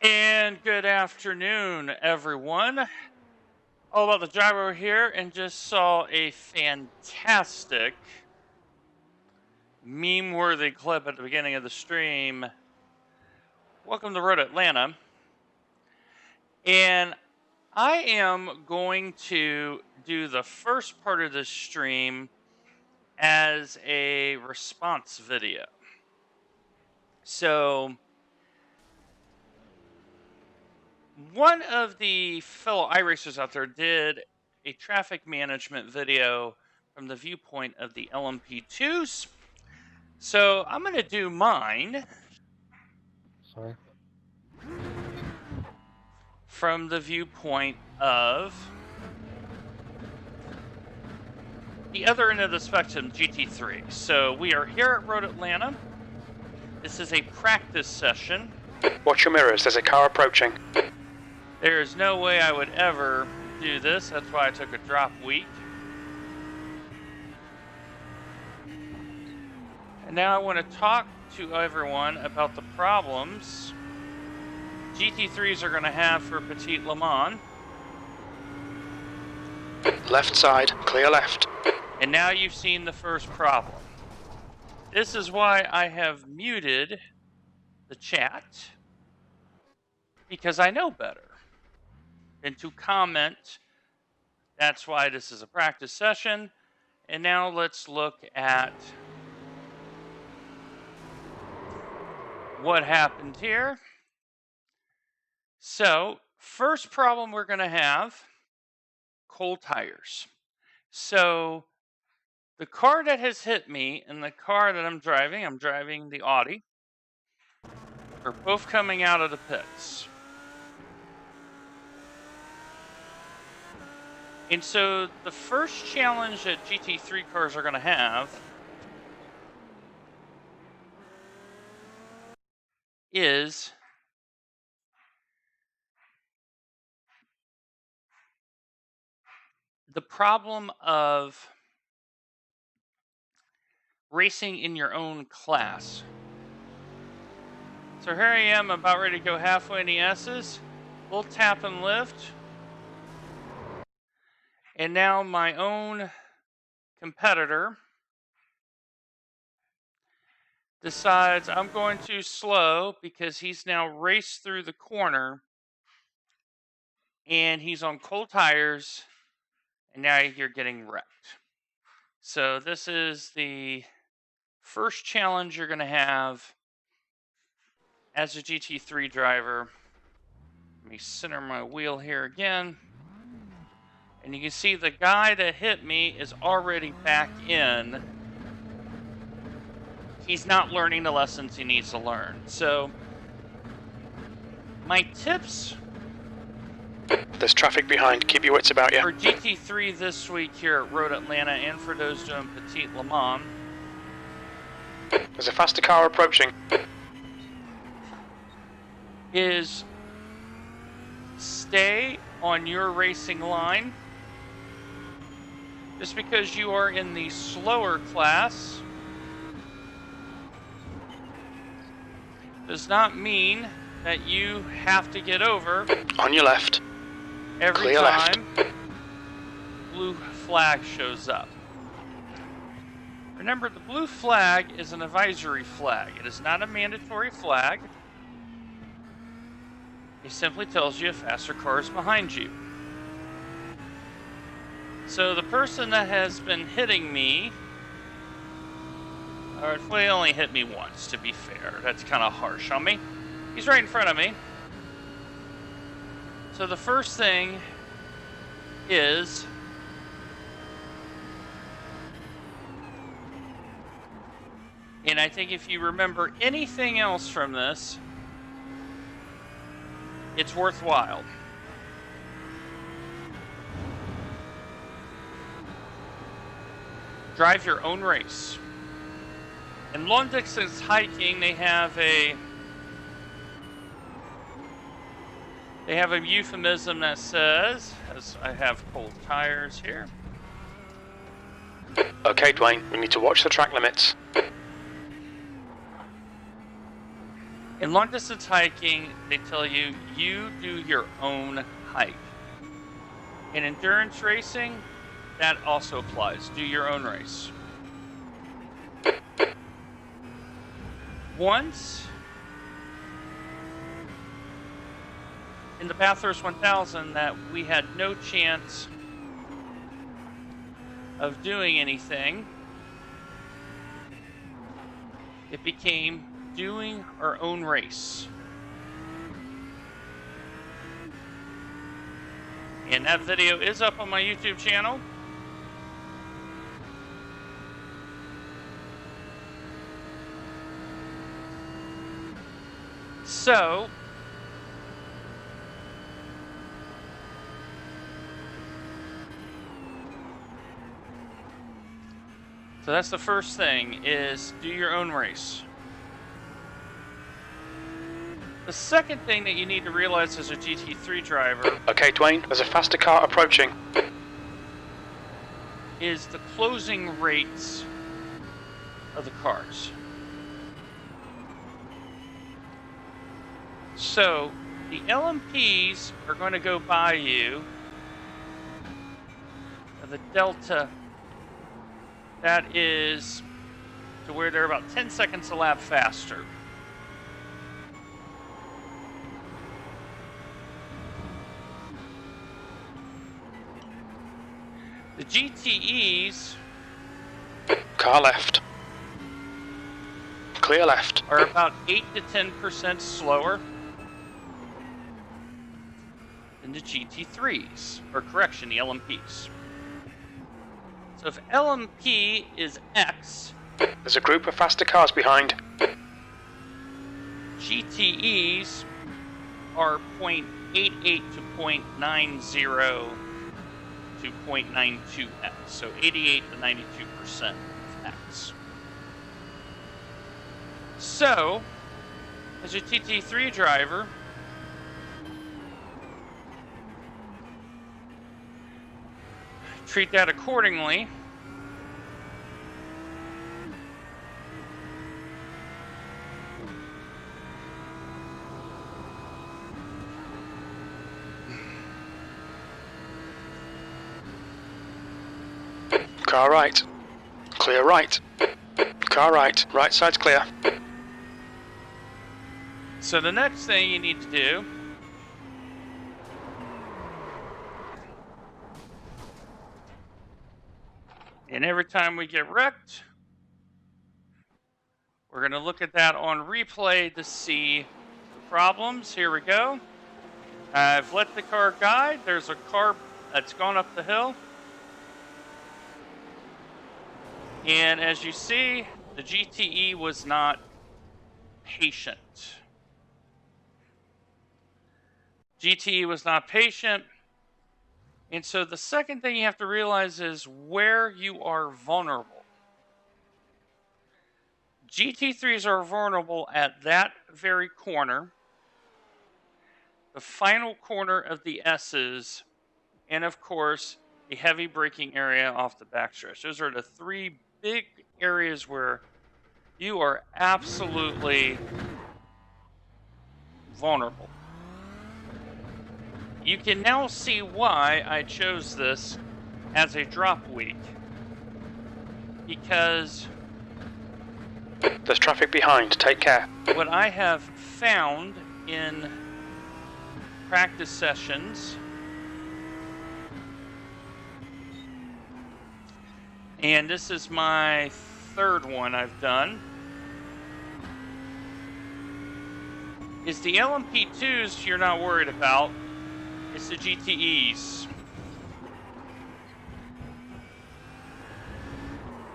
And good afternoon, everyone. All about the gyro here, and just saw a fantastic meme-worthy clip at the beginning of the stream. Welcome to Road Atlanta. And I am going to do the first part of this stream as a response video. So, one of the fellow iRacers out there did a traffic management video from the viewpoint of the LMP2s. So I'm going to do mine Sorry. from the viewpoint of the other end of the spectrum, GT3. So we are here at Road Atlanta. This is a practice session. Watch your mirrors, there's a car approaching. There is no way I would ever do this. That's why I took a drop week. And now I want to talk to everyone about the problems GT3s are going to have for Petit Le Mans. Left side, clear left. And now you've seen the first problem. This is why I have muted the chat, because I know better than to comment. That's why this is a practice session. And now let's look at what happened here. So, first problem we're going to have, cold tires. So, the car that has hit me and the car that I'm driving the Audi, are both coming out of the pits. And so, the first challenge that GT3 cars are going to have is the problem of racing in your own class. So here I am, about ready to go halfway in the S's. Little tap and lift. And now my own competitor decides I'm going to slow because he's now raced through the corner and he's on cold tires, and now you're getting wrecked. So this is the first challenge you're going to have as a GT3 driver. Let me center my wheel here again. And you can see the guy that hit me is already back in. He's not learning the lessons he needs to learn. So, my tips There's traffic behind, keep your wits about you. for GT3 this week here at Road Atlanta, and for those doing Petit Le Mans, There's a faster car approaching. is stay on your racing line. Just because you are in the slower class does not mean that you have to get over On your left. every Clear left. time blue flag shows up. Remember, the blue flag is an advisory flag. It is not a mandatory flag. It simply tells you a faster car is behind you. So the person that has been hitting me, or he only hit me once, to be fair. That's kind of harsh on me. He's right in front of me. So the first thing is and I think if you remember anything else from this, it's worthwhile. Drive your own race. In long distance hiking, they have a euphemism that says, as I have cold tires here. Okay, Dwayne, we need to watch the track limits. In long distance hiking, they tell you, you do your own hike. In endurance racing, that also applies. Do your own race. Once, in the Bathurst 1000, that we had no chance of doing anything, it became doing our own race. And that video is up on my YouTube channel. So, that's the first thing, is do your own race. The second thing that you need to realize as a GT3 driver... Okay, Dwayne, there's a faster car approaching. ...is the closing rates of the cars. So, the LMPs are going to go by you. The delta, that is to where they're about 10 seconds a lap faster. The GTEs... Car left. Clear left. ...are about 8 to 10% slower than the GT3s, or correction, the LMPs. So if LMP is X... There's a group of faster cars behind. GTEs are 0.88 to 0.90 to 0.92x, so 88 to 92% of X. So, as a GT3 driver, treat that accordingly. Car right. Clear right. Car right. Right side's clear. So the next thing you need to do and every time we get wrecked, we're going to look at that on replay to see the problems. Here we go. I've let the car guide. There's a car that's gone up the hill. And as you see, the GTE was not patient. GTE was not patient. And so the second thing you have to realize is where you are vulnerable. GT3s are vulnerable at that very corner, the final corner of the S's, and of course, a heavy braking area off the backstretch. Those are the three big areas where you are absolutely vulnerable. You can now see why I chose this as a drop week. Because there's traffic behind, take care. What I have found in practice sessions, and this is my third one I've done, is the LMP2s you're not worried about. It's the GTEs.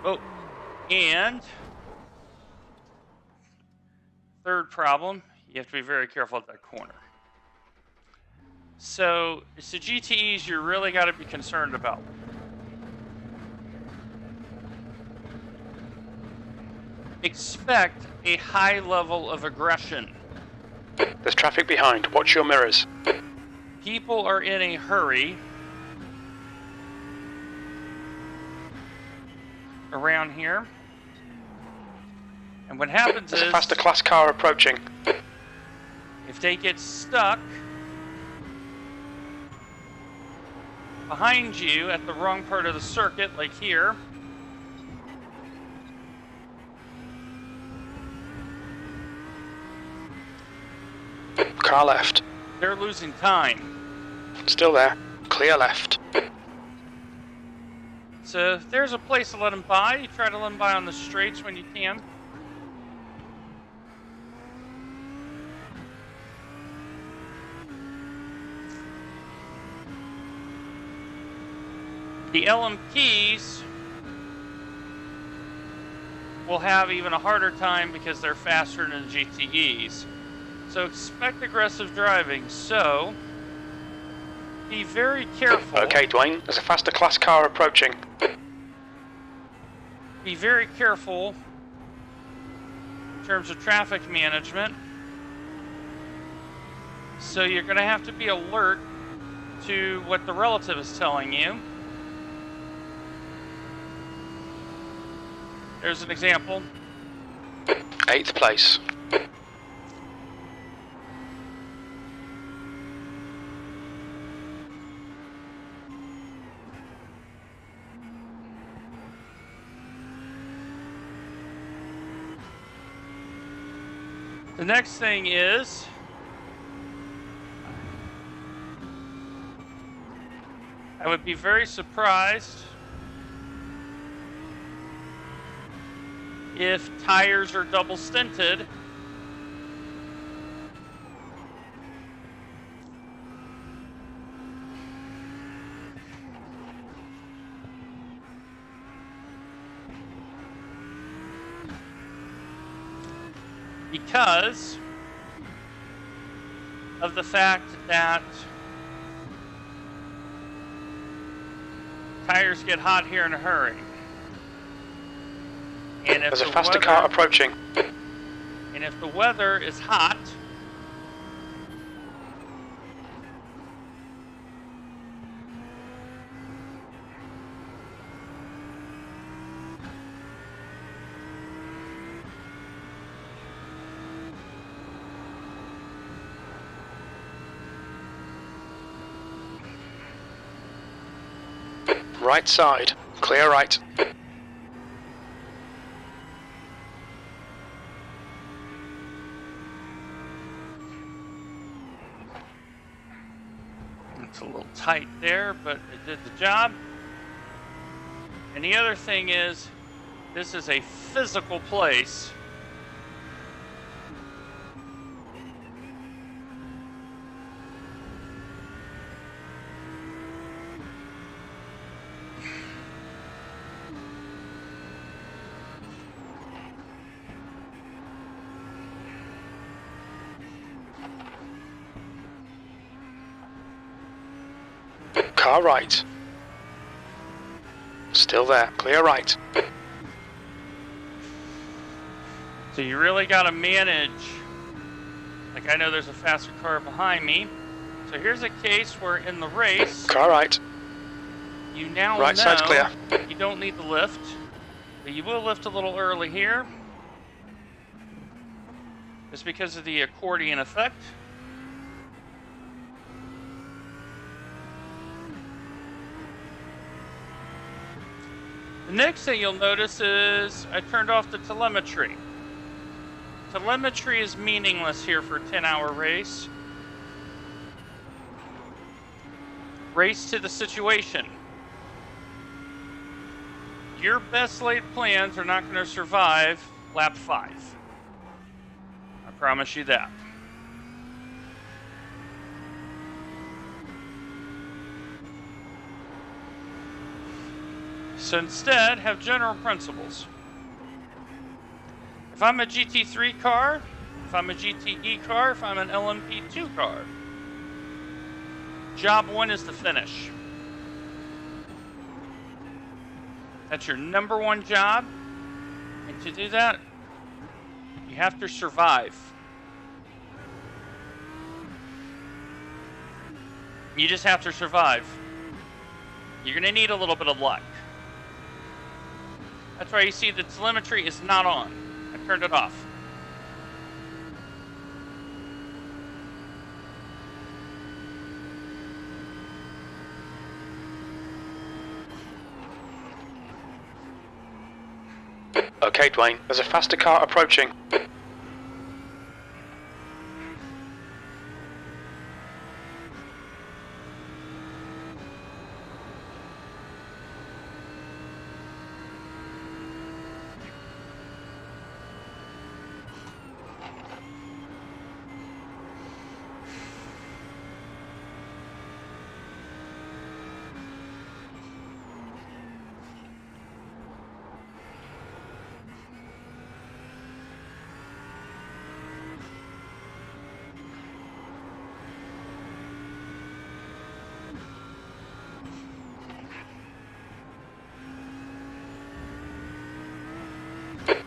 Oh, and third problem, you have to be very careful at that corner. So it's the GTEs you really got to be concerned about. Expect a high level of aggression. There's traffic behind. Watch your mirrors. People are in a hurry around here. And what happens There's is... a faster class car approaching. If they get stuck behind you at the wrong part of the circuit, like here, Car left. they're losing time. Still there. Clear left. So if there's a place to let them by, you try to let them by on the straights when you can. The LMPs will have even a harder time because they're faster than the GTEs. So expect aggressive driving. So be very careful. Okay, Dwayne, there's a faster class car approaching. Be very careful in terms of traffic management. So you're going to have to be alert to what the relative is telling you. There's an example. 8th place. The next thing is I would be very surprised if tires are double stinted. Because of the fact that tires get hot here in a hurry. And if There's a faster car approaching. And if the weather is hot, Right side. Clear right. it's a little tight there, but it did the job. And the other thing is, this is a physical place. Car right. Still there. Clear right. So you really got to manage. Like, I know there's a faster car behind me. So here's a case where in the race, Car right. you now Right know side's clear. you don't need to lift, but you will lift a little early here. Just because of the accordion effect. The next thing you'll notice is I turned off the telemetry. Telemetry is meaningless here for a 10-hour race. Race to the situation. Your best laid plans are not going to survive lap 5. I promise you that. So instead, have general principles. If I'm a GT3 car, if I'm a GTE car, if I'm an LMP2 car, job 1 is to finish. That's your number 1 job. And to do that, you have to survive. You just have to survive. You're going to need a little bit of luck. That's why you see the telemetry is not on. I turned it off. Okay, Dwayne, there's a faster car approaching.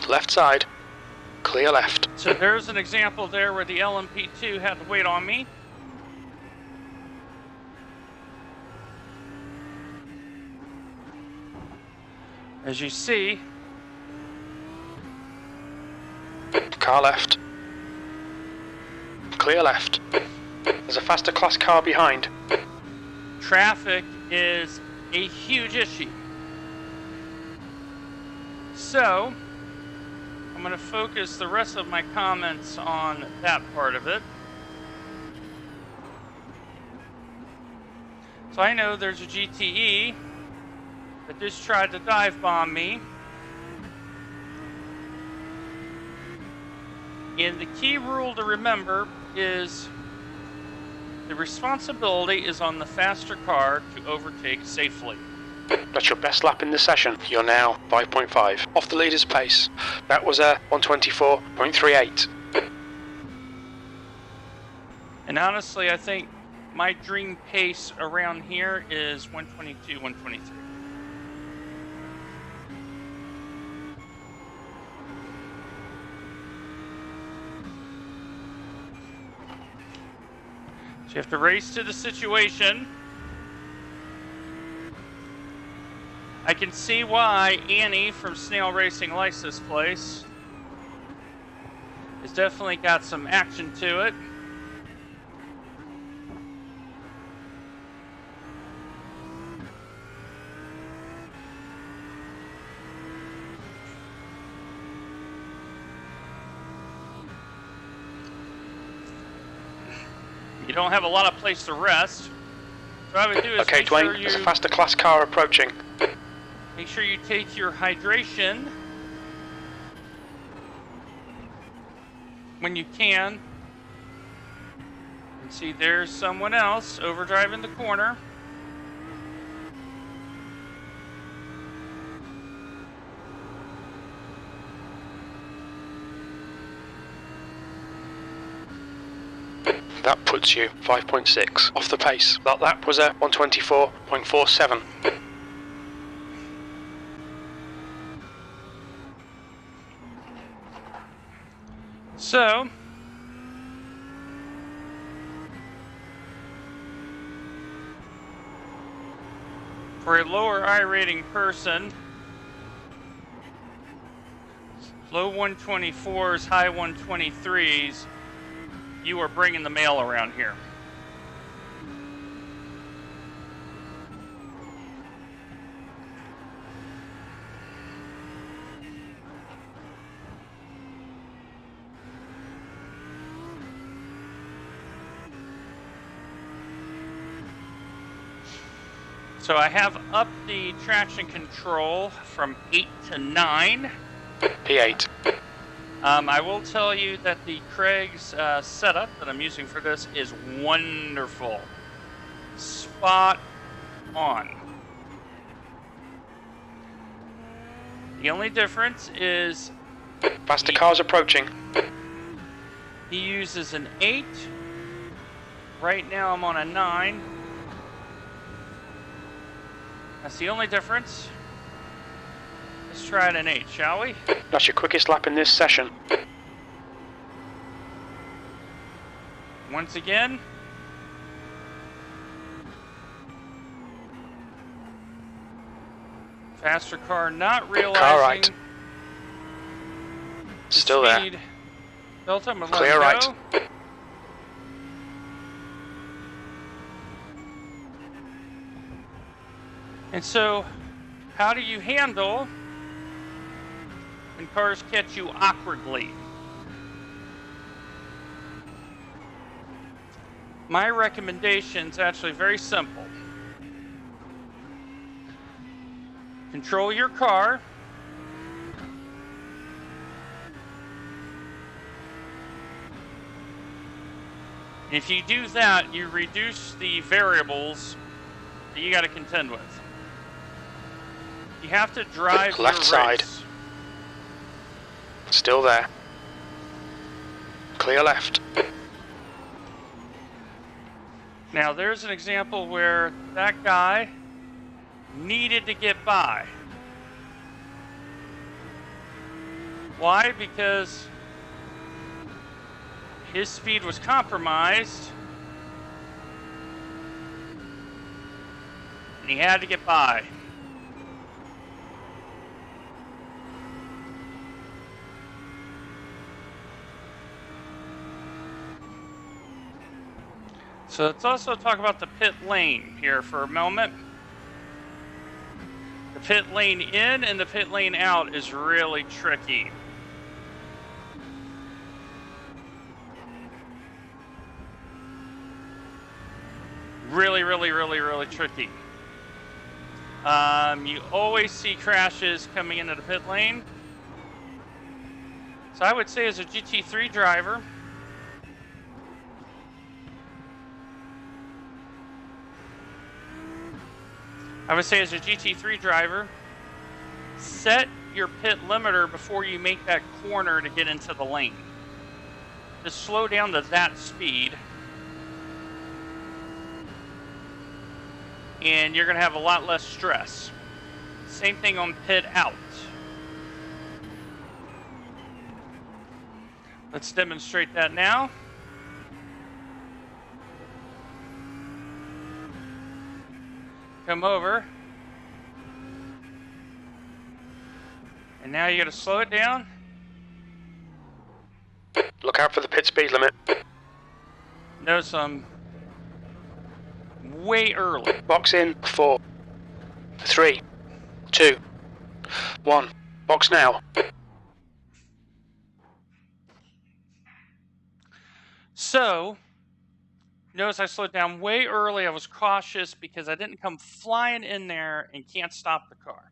Left side. Clear left. So there's an example there where the LMP2 had to wait on me. As you see, Car left. Clear left. There's a faster class car behind. traffic is a huge issue. So, I'm going to focus the rest of my comments on that part of it. So I know there's a GTE that just tried to dive bomb me. And the key rule to remember is the responsibility is on the faster car to overtake safely. That's your best lap in the session. You're now 5.5 off the leader's pace. That was a 124.38. And honestly, I think my dream pace around here is 122, 123. So you have to race to the situation. I can see why Annie from Snail Racing likes this place. It's definitely got some action to it. You don't have a lot of place to rest. So what I would do is Okay, Dwayne, there's a faster class car approaching. make sure you take your hydration when you can. And see, there's someone else overdriving the corner. That puts you 5.6 off the pace. That lap was a 124.47. So, for a lower iRating person, low 124s, high 123s, you are bringing the mail around here. So I have upped the traction control from 8 to 9. P8. I will tell you that the Craig's setup that I'm using for this is wonderful. Spot on. The only difference is Faster cars approaching. he uses an 8. Right now I'm on a 9. That's the only difference. Let's try it an 8, shall we? That's your quickest lap in this session. Once again. Faster car not realizing Car right. the Still there. speed. Delta, I'm gonna Clear let him right. go. And so, how do you handle when cars catch you awkwardly. My recommendation is actually very simple. Control your car. And if you do that, you reduce the variables that you got to contend with. You have to drive Left your side. race. Still there. Clear left. Now, there's an example where that guy needed to get by. Why? Because his speed was compromised, and he had to get by. So let's also talk about the pit lane here for a moment. The pit lane in and the pit lane out is really tricky. Really tricky. You always see crashes coming into the pit lane. So I would say as a GT3 driver, set your pit limiter before you make that corner to get into the lane. Just slow down to that speed, and you're going to have a lot less stress. Same thing on pit out. Let's demonstrate that now. Come over. And now you got to slow it down. Look out for the pit speed limit. Notice I'm way early. Box in 4, 3, 2, 1. Box now. So, notice I slowed down way early. I was cautious because I didn't come flying in there and can't stop the car.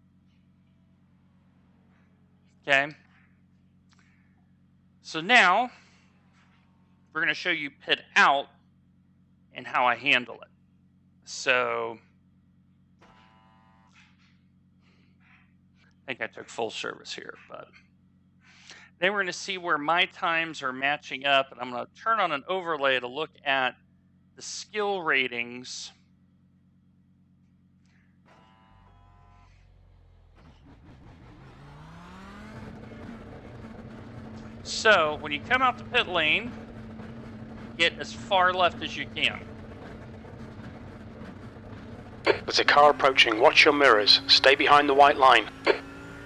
Okay. So now, we're going to show you pit out and how I handle it. So, I think I took full service here, but then we're going to see where my times are matching up, and I'm going to turn on an overlay to look at the skill ratings. So, when you come out the pit lane, get as far left as you can. There's a car approaching. Watch your mirrors. Stay behind the white line.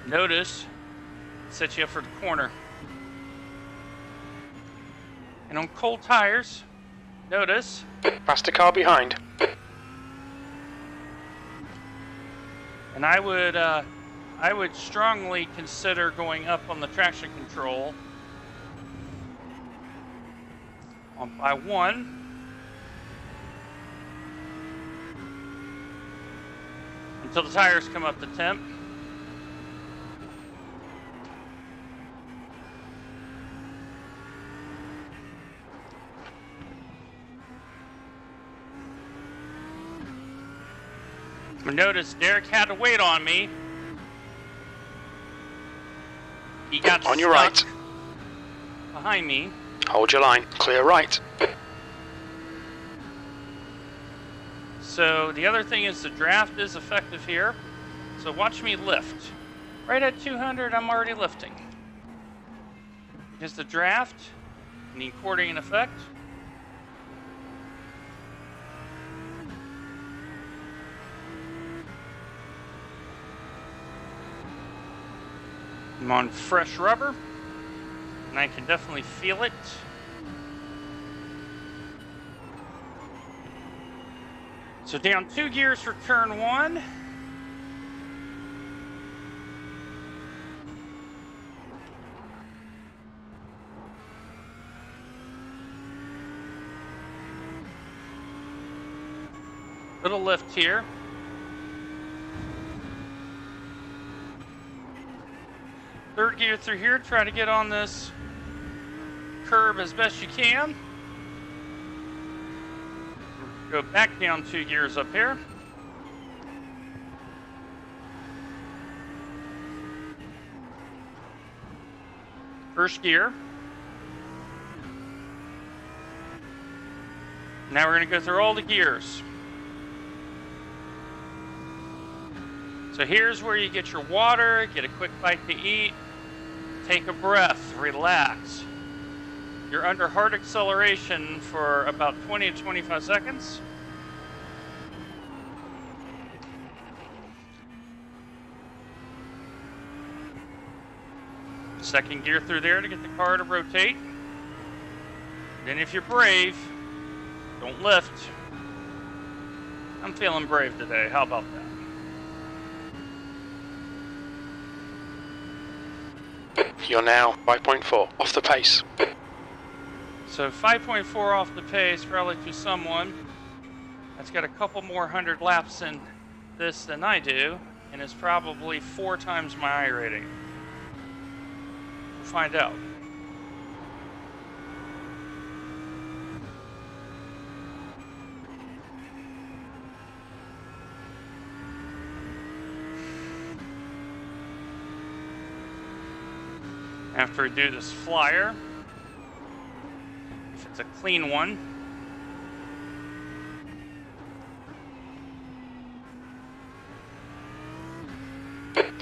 Notice, set you up for the corner. And on cold tires, notice. Faster car behind. And I would strongly consider going up on the traction control by 1. Until the tires come up to temp. Notice Derek had to wait on me. He got on your right. Behind me. Hold your line. Clear right. So the other thing is the draft is effective here. So watch me lift. Right at 200, I'm already lifting. Because the draft and the accordion effect. I'm on fresh rubber, and I can definitely feel it. So down 2 gears for turn 1. Little lift here. Third gear through here, try to get on this curb as best you can. Go back down 2 gears up here. First gear. Now we're going to go through all the gears. So here's where you get your water, get a quick bite to eat, take a breath, relax. You're under hard acceleration for about 20 to 25 seconds. Second gear through there to get the car to rotate. Then if you're brave, don't lift. I'm feeling brave today. How about that? You're now 5.4 off the pace. So 5.4 off the pace, probably to someone that's got a couple more 100 laps in this than I do, and is probably 4 times my iRating. We'll find out. After we do this flyer, if it's a clean one,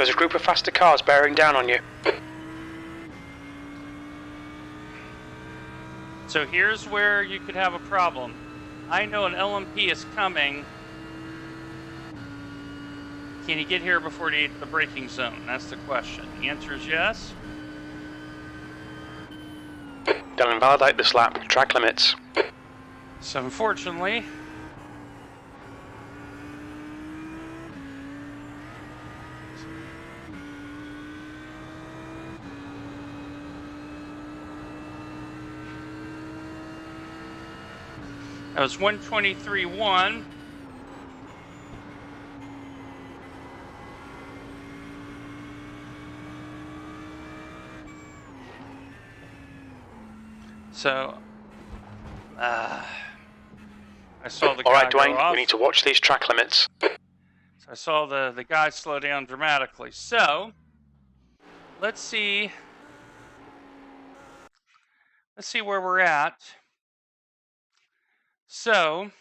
There's a group of faster cars bearing down on you. so here's where you could have a problem. I know an LMP is coming. Can you get here before the braking zone? That's the question. The answer is yes. They'll invalidate this lap. Track limits. So unfortunately, that was 123.1. So, I saw the guy Alright, go Dwayne, off. we need to watch these track limits. So I saw the guy slow down dramatically. So, let's see where we're at. So,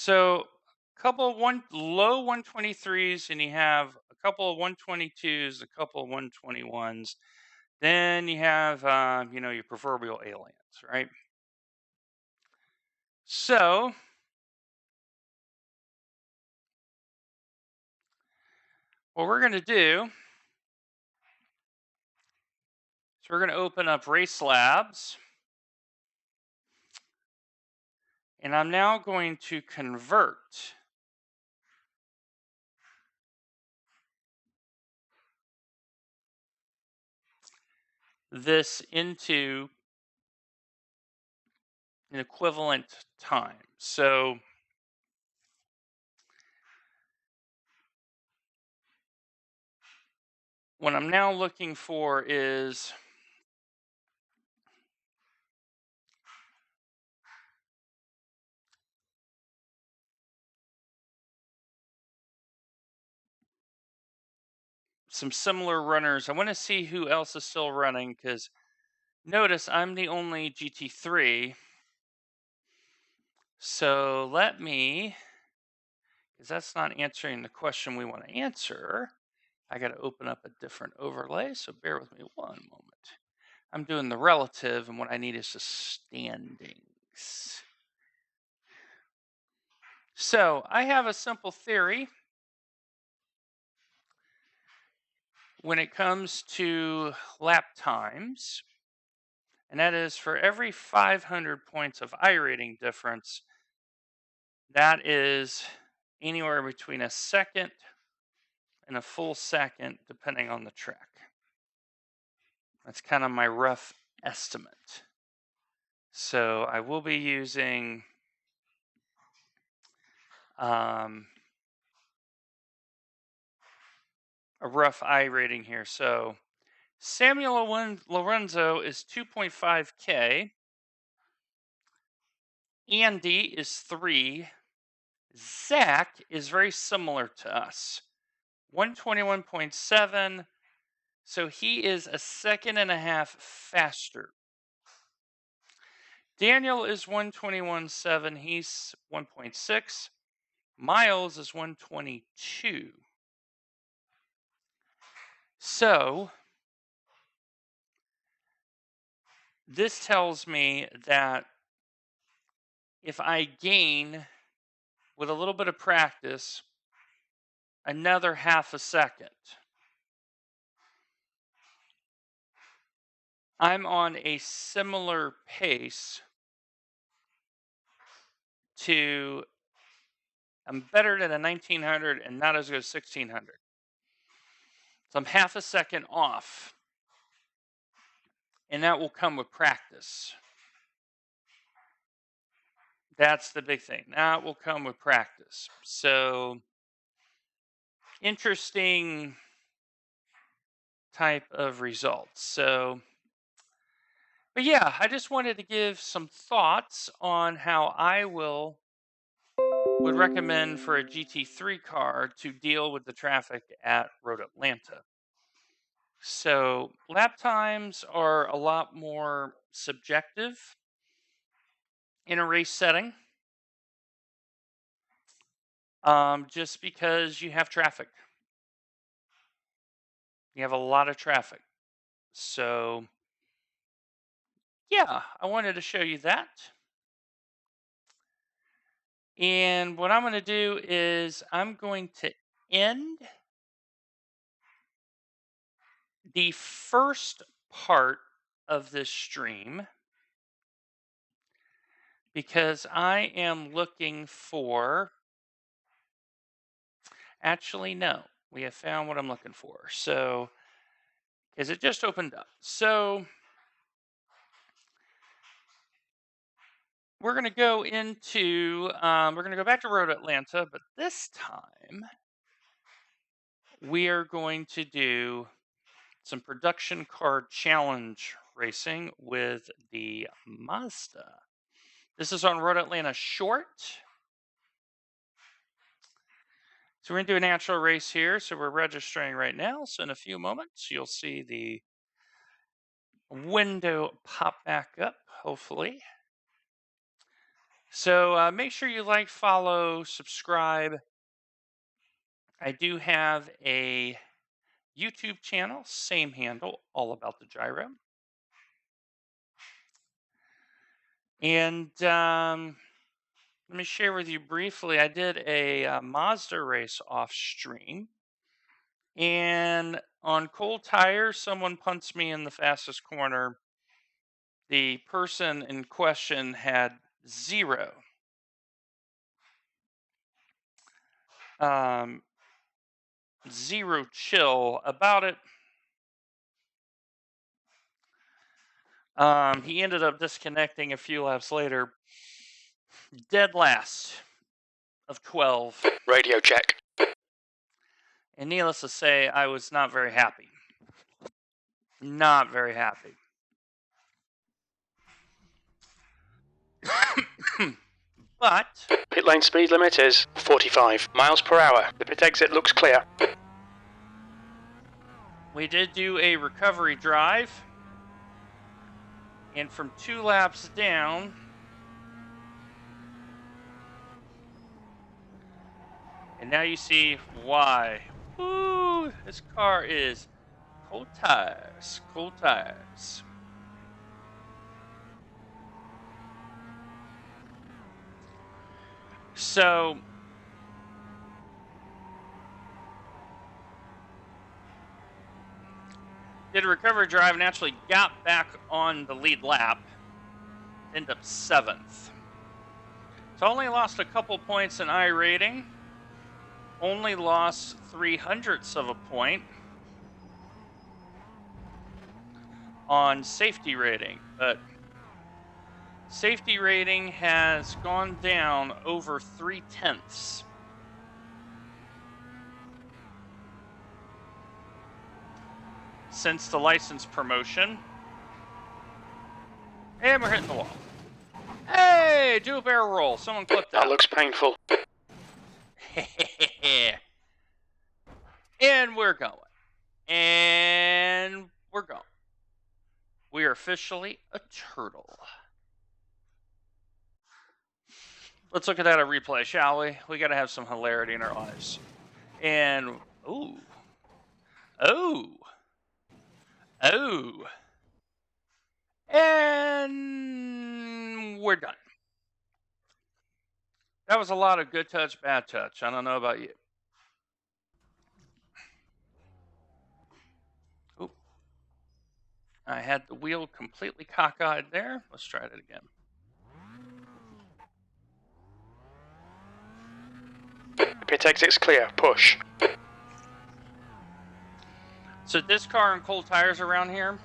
a couple of low 123s, and you have a couple of 122s, a couple of 121s. Then you have, your proverbial aliens, right? So, what we're going to do is we're going to open up Race Labs. And I'm now going to convert this into an equivalent time. So what I'm now looking for is some similar runners. I want to see who else is still running, because notice I'm the only GT3. So let me, because that's not answering the question we want to answer, I got to open up a different overlay. So bear with me one moment. I'm doing the relative, and what I need is the standings. So I have a simple theory when it comes to lap times, and that is for every 500 points of iRating difference, that is anywhere between a second and a full second, depending on the track. That's kind of my rough estimate. So I will be using a rough iRating here. So Samuel Lorenzo is 2.5K. Andy is 3. Zach is very similar to us, 121.7. So he is a second and a half faster. Daniel is 121.7. He's 1.6. Miles is 122. So this tells me that if I gain, with a little bit of practice, another half a second, I'm on a similar pace to, I'm better than a 1900 and not as good as 1600. So I'm half a second off, and that will come with practice. That's the big thing. That will come with practice. So interesting type of results. So, but yeah, I just wanted to give some thoughts on how I would recommend for a GT3 car to deal with the traffic at Road Atlanta. So lap times are a lot more subjective in a race setting, just because you have traffic. You have a lot of traffic. So yeah, I wanted to show you that. And what I'm going to do is I'm going to end the first part of this stream because I am looking for, actually, no, we have found what I'm looking for. So, because it just opened up. So, we're going to go into, we're going to go back to Road Atlanta, but this time we are going to do some production car challenge racing with the Mazda. This is on Road Atlanta Short. So we're going to do a natural race here. So we're registering right now. So in a few moments, you'll see the window pop back up, hopefully. So make sure you like, follow, subscribe. I do have a YouTube channel, same handle, all about the gyro. And let me share with you briefly, I did a Mazda race off stream. And on cold tires, someone punts me in the fastest corner. The person in question had zero chill about it. He ended up disconnecting a few laps later. Dead last of 12. Radio check. And needless to say, I was not very happy. Not very happy. But Pit lane speed limit is 45 miles per hour. The pit exit looks clear. we did do a recovery drive. And from 2 laps down, and now you see why. Woo, this car is cold tires, cold tires. So did a recovery drive and actually got back on the lead lap. Ended up 7th. So only lost a couple points in iRating. Only lost 0.03 of a point on safety rating, but Safety rating has gone down over 3/10. Since the license promotion. And we're hitting the wall. Hey, do a barrel roll. Someone clip that. That looks painful. And we're going. And we're going. We are officially a turtle. Let's look at that at replay, shall we? We got to have some hilarity in our lives. And, ooh. Oh. Oh. And we're done. That was a lot of good touch, bad touch. I don't know about you. Oop. I had the wheel completely cockeyed there. Let's try it again. Pit exit's clear. Push. So this car and cold tires around here.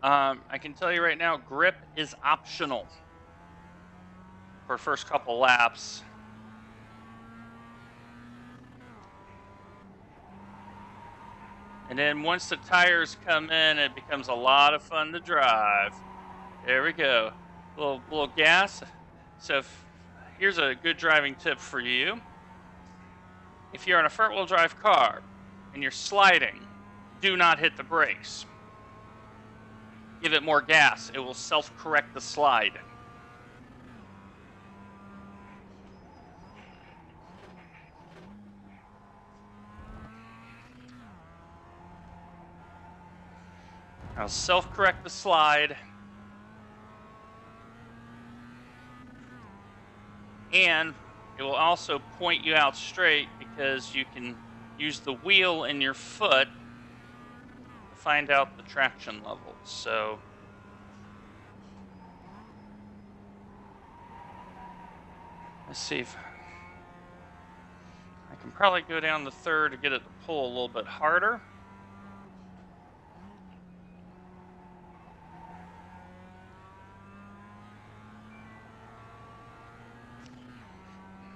I can tell you right now, grip is optional for first couple laps. And then once the tires come in, it becomes a lot of fun to drive. There we go. Little gas. So here's a good driving tip for you. If you're on a front-wheel drive car and you're sliding, do not hit the brakes. Give it more gas. It will self-correct the slide. I'll self-correct the slide. And it will also point you out straight because you can use the wheel in your foot to find out the traction levels. So let's see if I can probably go down the third to get it to pull a little bit harder.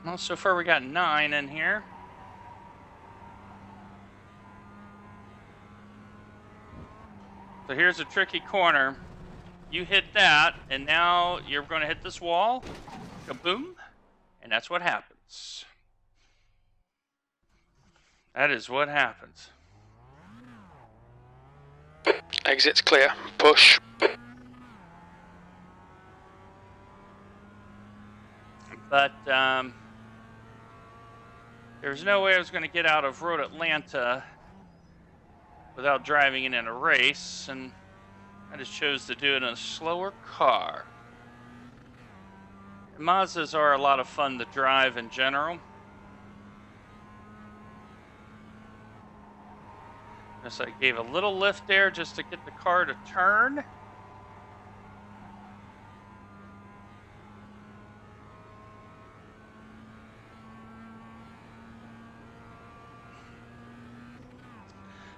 Well, so far we got 9 in here. So here's a tricky corner. You hit that, and now you're going to hit this wall. Kaboom. And that's what happens. That is what happens. Exit's clear. Push. But there's no way I was going to get out of Road Atlanta without driving it in a race, and I just chose to do it in a slower car. And Mazdas are a lot of fun to drive in general. So I gave a little lift there just to get the car to turn.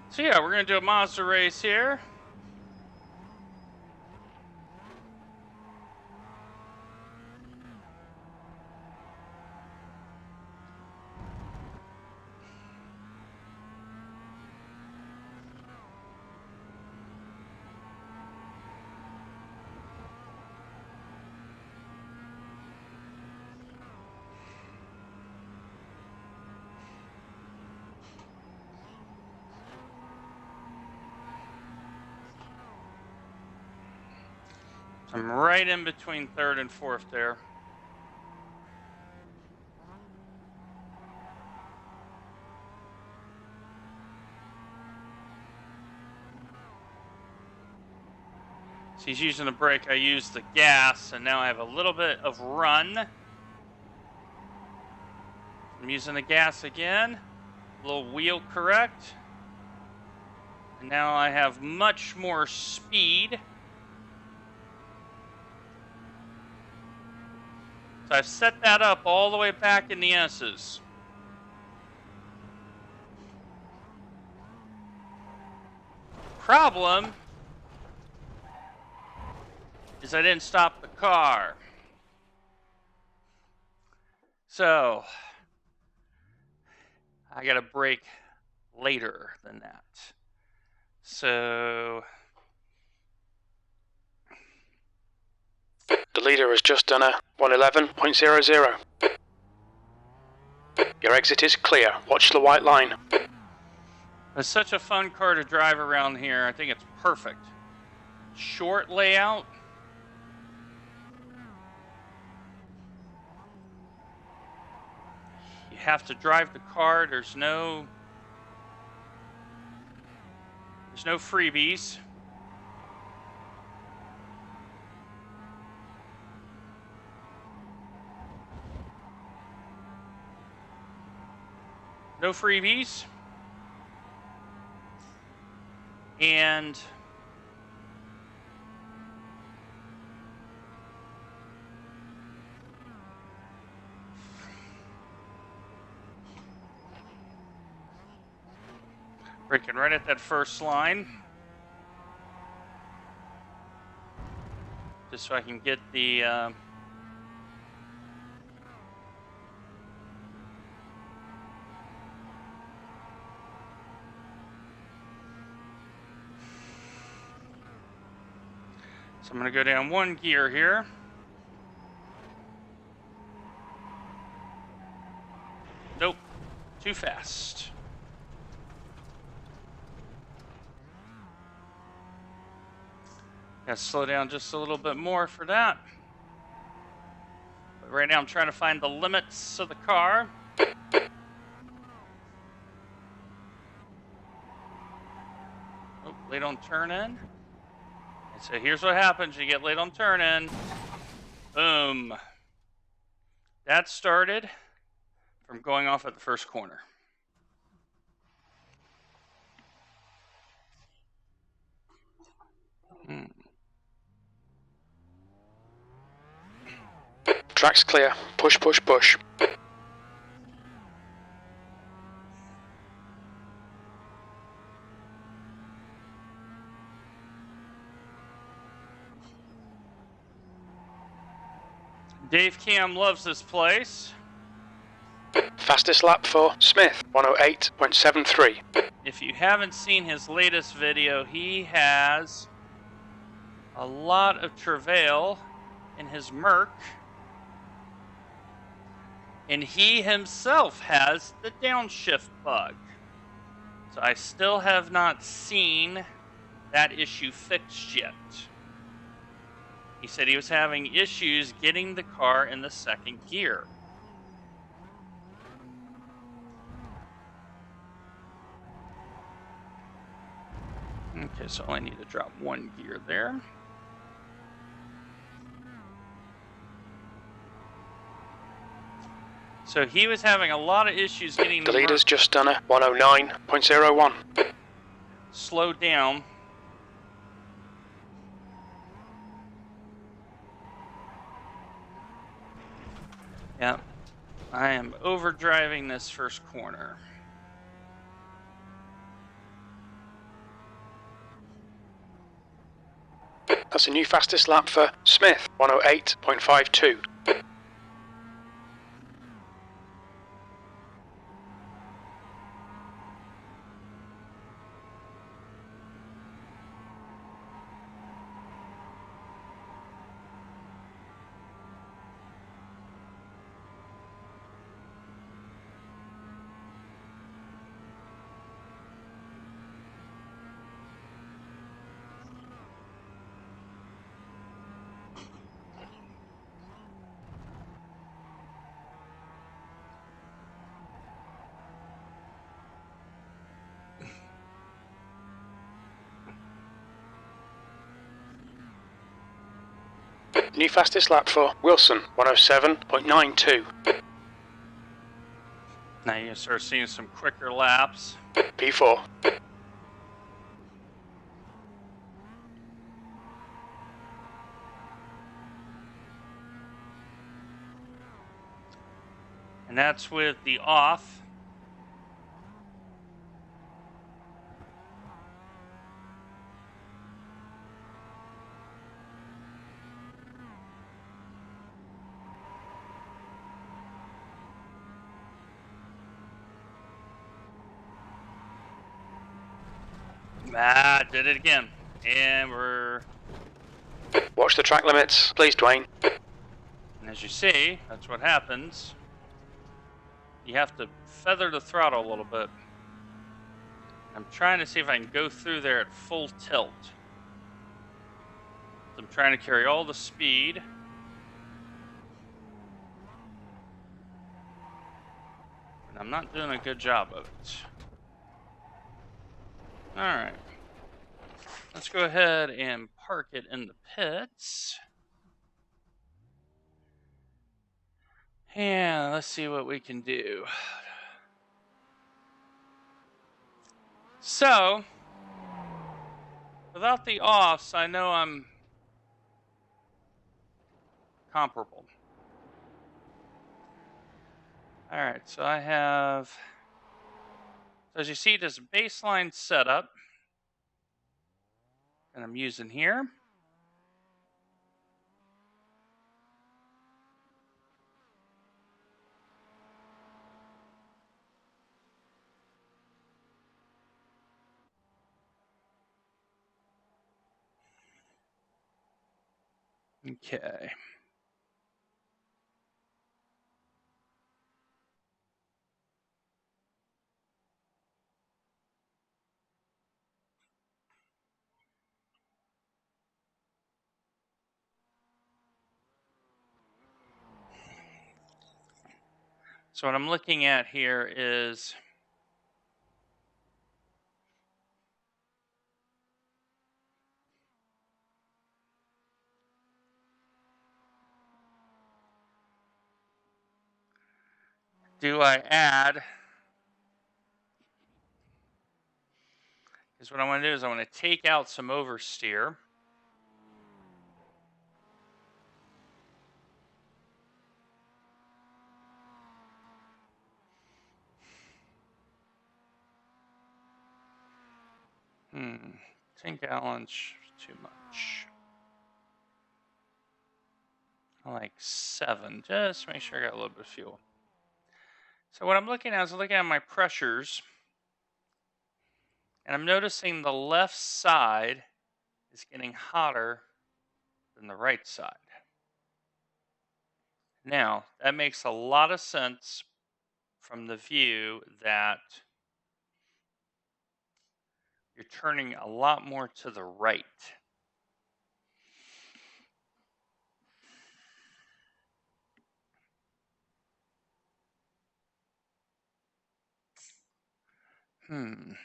So yeah, we're going to do a Mazda race here. I'm right in between third and fourth there. So he's using the brake, I used the gas, and now I have a little bit of run. I'm using the gas again, a little wheel correct. And now I have much more speed. So I've set that up all the way back in the S's. problem is I didn't stop the car. So I got to brake later than that. So The leader has just done a 111.00. Your exit is clear. Watch the white line. it's such a fun car to drive around here. I think it's perfect. Short layout. You have to drive the car. There's no freebies. No freebies. And braking right at that first line. Just so I can get the so I'm going to go down one gear here. Nope, too fast. Gotta slow down just a little bit more for that. But right now I'm trying to find the limits of the car. Oh, late on turn in. And so here's what happens. You get late on turn in. Boom. That started from going off at the first corner. Track's clear. Push, push, push. Dave Cam loves this place. Fastest lap for Smith, 108.73. If you haven't seen his latest video, he has a lot of travail in his Merc. And he himself has the downshift bug. So I still have not seen that issue fixed yet. He said he was having issues getting the car in the second gear. Okay, so I need to drop one gear there. So he was having a lot of issues getting The leader's just done a 109.01. slowed down. Yeah, I am overdriving this first corner. That's a new fastest lap for Smith, 108.52. New fastest lap for Wilson, 107.92. Now you start seeing some quicker laps. P4. And that's with the off. Did it again. And we're... Watch the track limits, please, Dwayne. And as you see, that's what happens. You have to feather the throttle a little bit. I'm trying to see if I can go through there at full tilt. I'm trying to carry all the speed. And I'm not doing a good job of it. Alright. Let's go ahead and park it in the pits. And let's see what we can do. So, without the offs, I know I'm comparable. Alright, so I have... So as you see, this baseline setup. And I'm using here. Okay. So what I'm looking at here is do I add? Because what I want to do is I want to take out some oversteer. Hmm, 10 gallons too much. I like 7, just make sure I got a little bit of fuel. So what I'm looking at is looking at my pressures, and I'm noticing the left side is getting hotter than the right side. Now, that makes a lot of sense from the view that you're turning a lot more to the right. I'm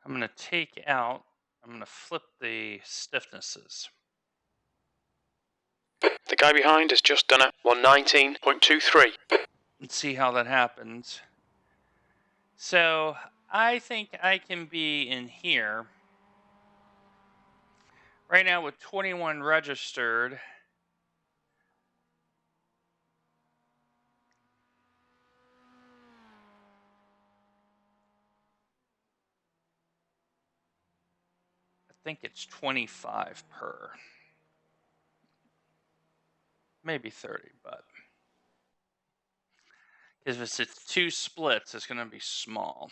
going to take out, I'm going to flip the stiffnesses. The guy behind has just done a 119.23. And see how that happens. So I think I can be in here. Right now with 21 registered. I think it's 25 per. Maybe 30, but. Because if it's 2 splits, it's going to be small.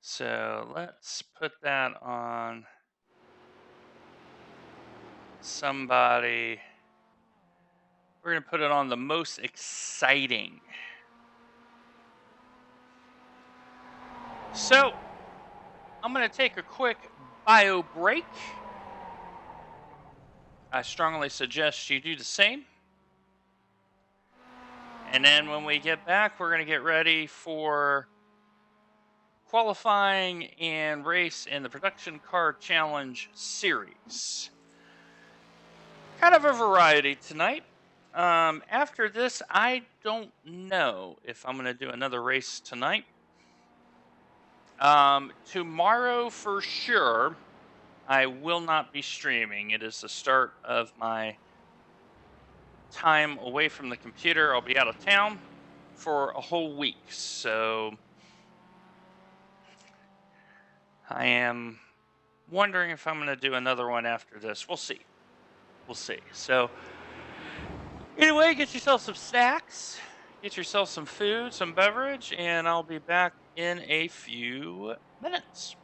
So let's put that on somebody. We're going to put it on the most exciting. So I'm going to take a quick bio break. I strongly suggest you do the same. And then when we get back, we're going to get ready for qualifying and race in the Production Car Challenge Series. Kind of a variety tonight. After this, I don't know if I'm going to do another race tonight. Tomorrow for sure, I will not be streaming. It is the start of my time away from the computer. I'll be out of town for a whole week. So I am wondering if I'm going to do another one after this. We'll see. We'll see. So Anyway, get yourself some snacks, get yourself some food, some beverage, and I'll be back in a few minutes.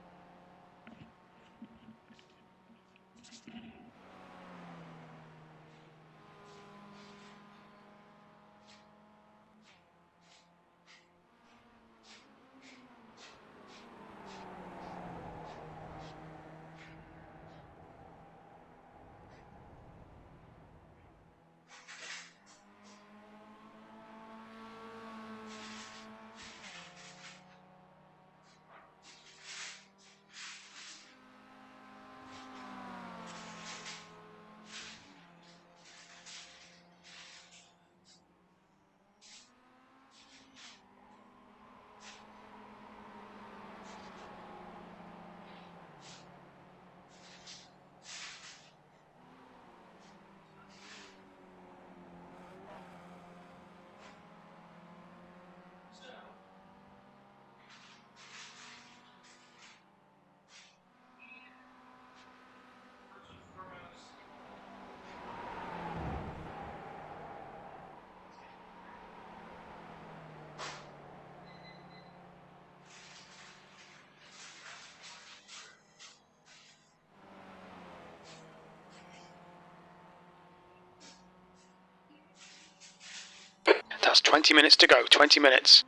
That's 20 minutes to go, 20 minutes.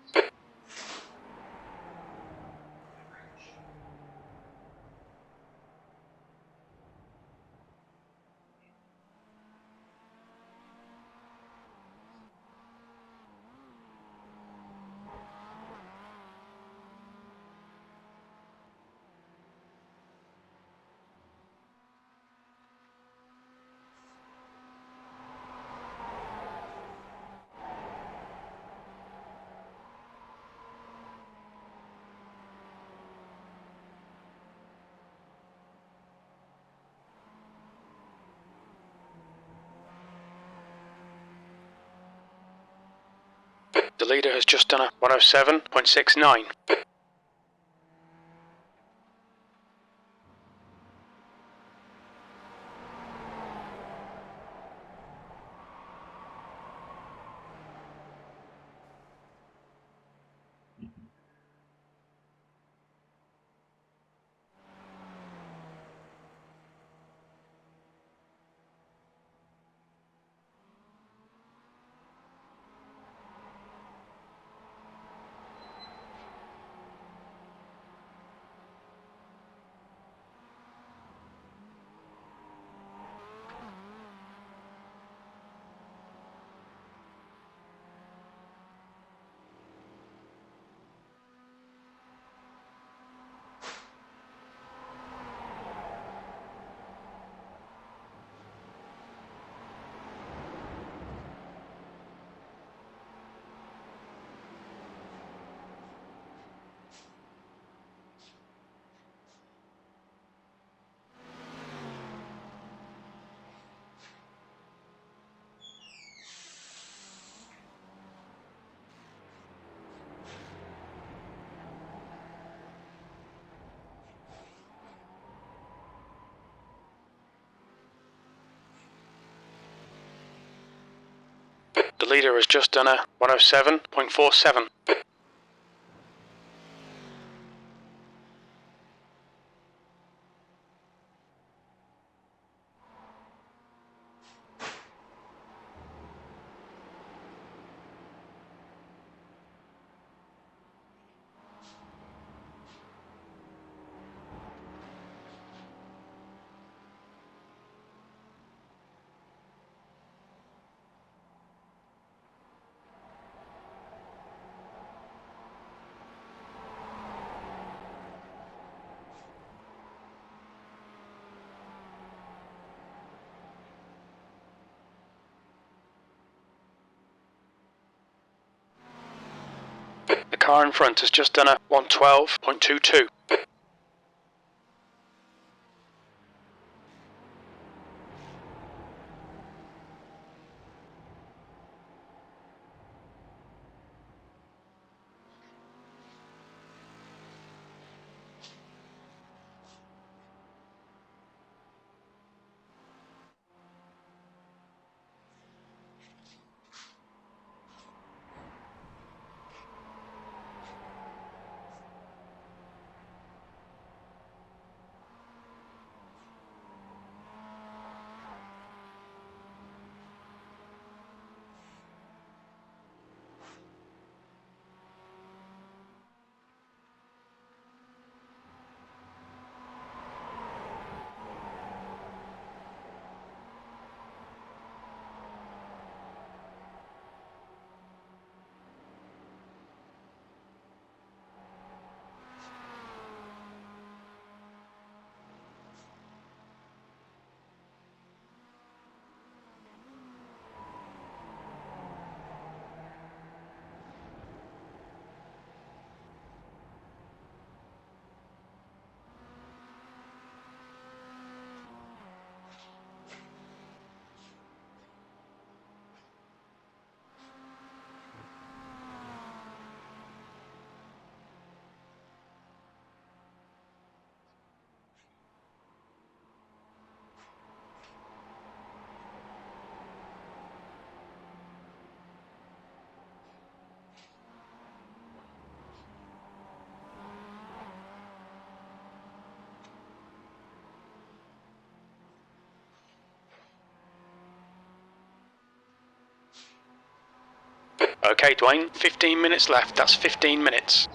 The leader has just done a 107.69. The leader has just done a 107.47. The car in front has just done a 112.22. Okay, Dwayne, 15 minutes left. That's 15 minutes.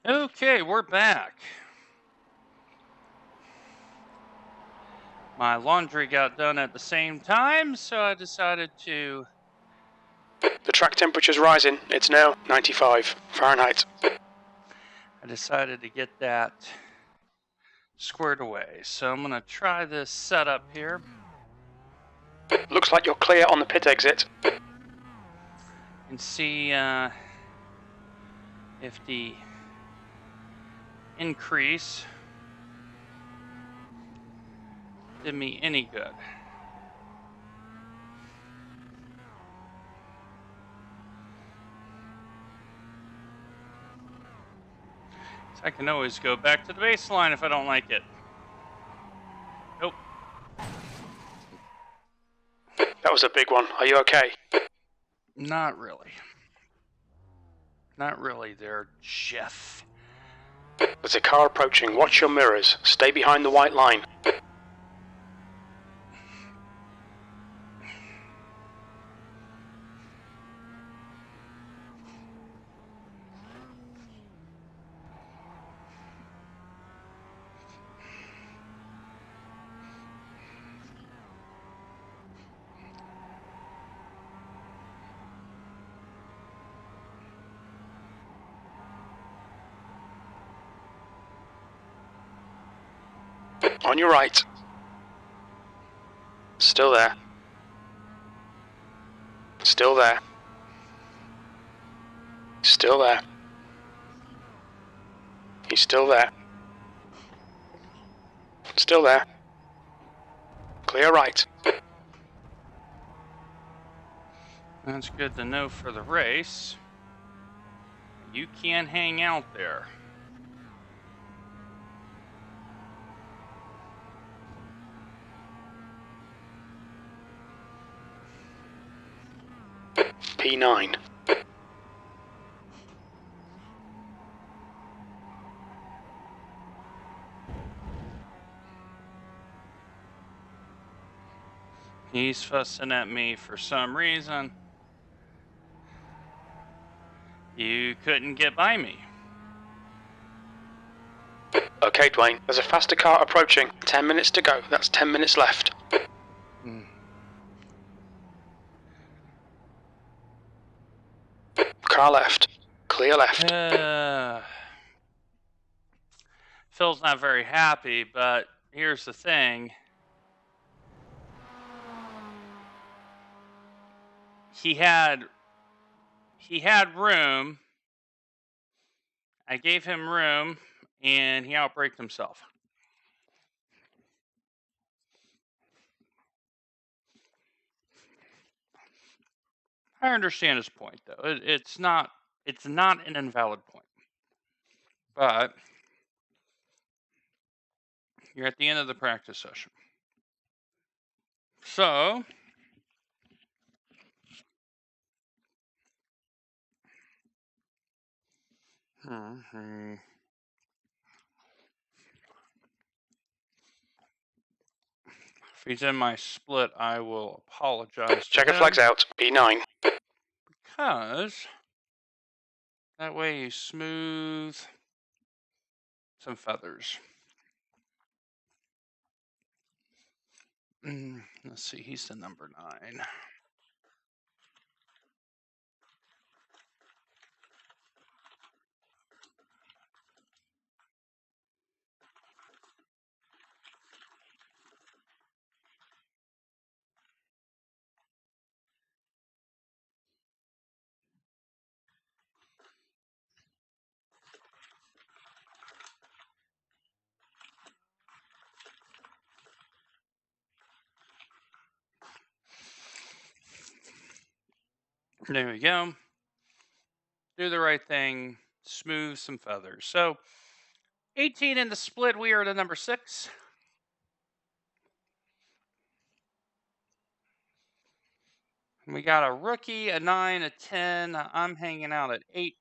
Okay, we're back. My laundry got done at the same time, so I decided to... The track temperature's rising. It's now 95 Fahrenheit. I decided to get that squared away. So I'm going to try this setup here. Looks like you're clear on the pit exit. And see if the increase did me any good. So I can always go back to the baseline if I don't like it. Nope. That was a big one. Are you okay? Not really. Not really there, Jeff. There's a car approaching. Watch your mirrors. Stay behind the white line. On your right. Still there. Still there. Still there. He's still there. Still there. Clear right. That's good to know for the race. You can hang out there. P9. He's fussing at me for some reason. You couldn't get by me. Okay, Dwayne, there's a faster car approaching. 10 minutes to go. That's 10 minutes left. Car left. Clear left. Phil's not very happy, but here's the thing. He had room. I gave him room, and he outbraked himself. I understand his point, though. It's not an invalid point. But you're at the end of the practice session. So if he's in my split, I will apologize to Checker him. flags out. B9. Because that way you smooth some feathers. Let's see, he's the number 9. There we go. Do the right thing. Smooth some feathers. So 18 in the split. We are the number 6. We got a rookie, a 9, a 10. I'm hanging out at 8.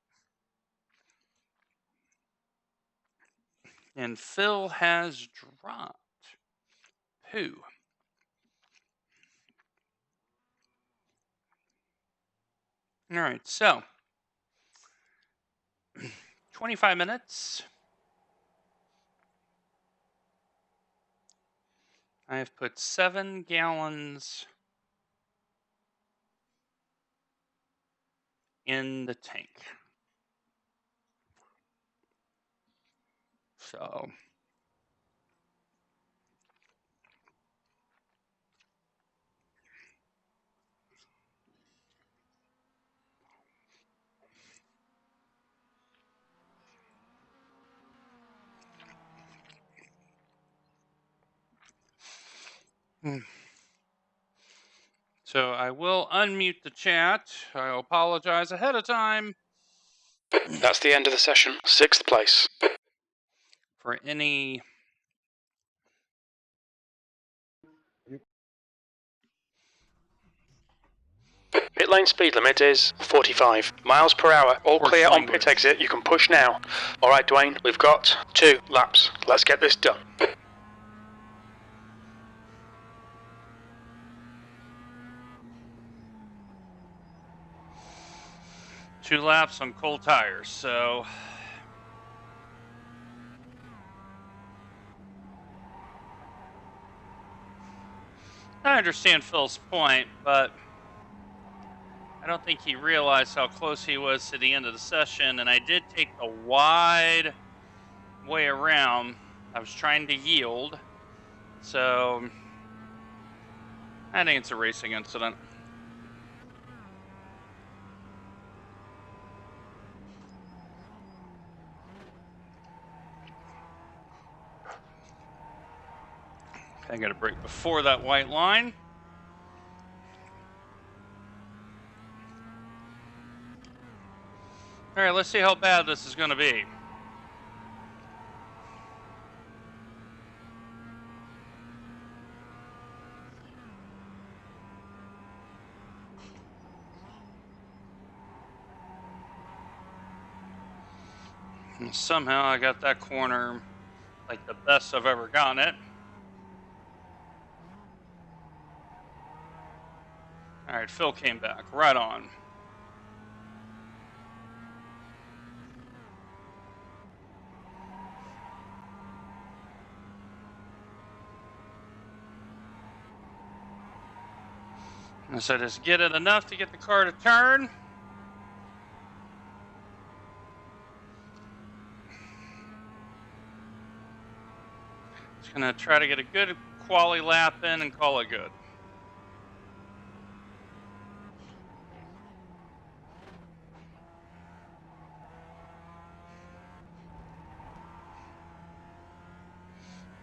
And Phil has dropped. Who? All right, so 25 minutes. I have put 7 gallons in the tank. So So I will unmute the chat. I apologize ahead of time That's the end of the session. 6th place. for any Pit lane speed limit is 45 miles per hour. All Porch clear on language. pit exit. You can push now. All right, Dwayne, we've got 2 laps. Let's get this done. two laps on cold tires. So I understand Phil's point, but I don't think he realized how close he was to the end of the session, and I did take the wide way around. I was trying to yield, so I think it's a racing incident. I got a break before that white line. All right, let's see how bad this is going to be. And somehow I got that corner like the best I've ever gotten it. All right, Phil came back right on. And so just get it enough to get the car to turn. Just gonna try to get a good quali lap in and call it good.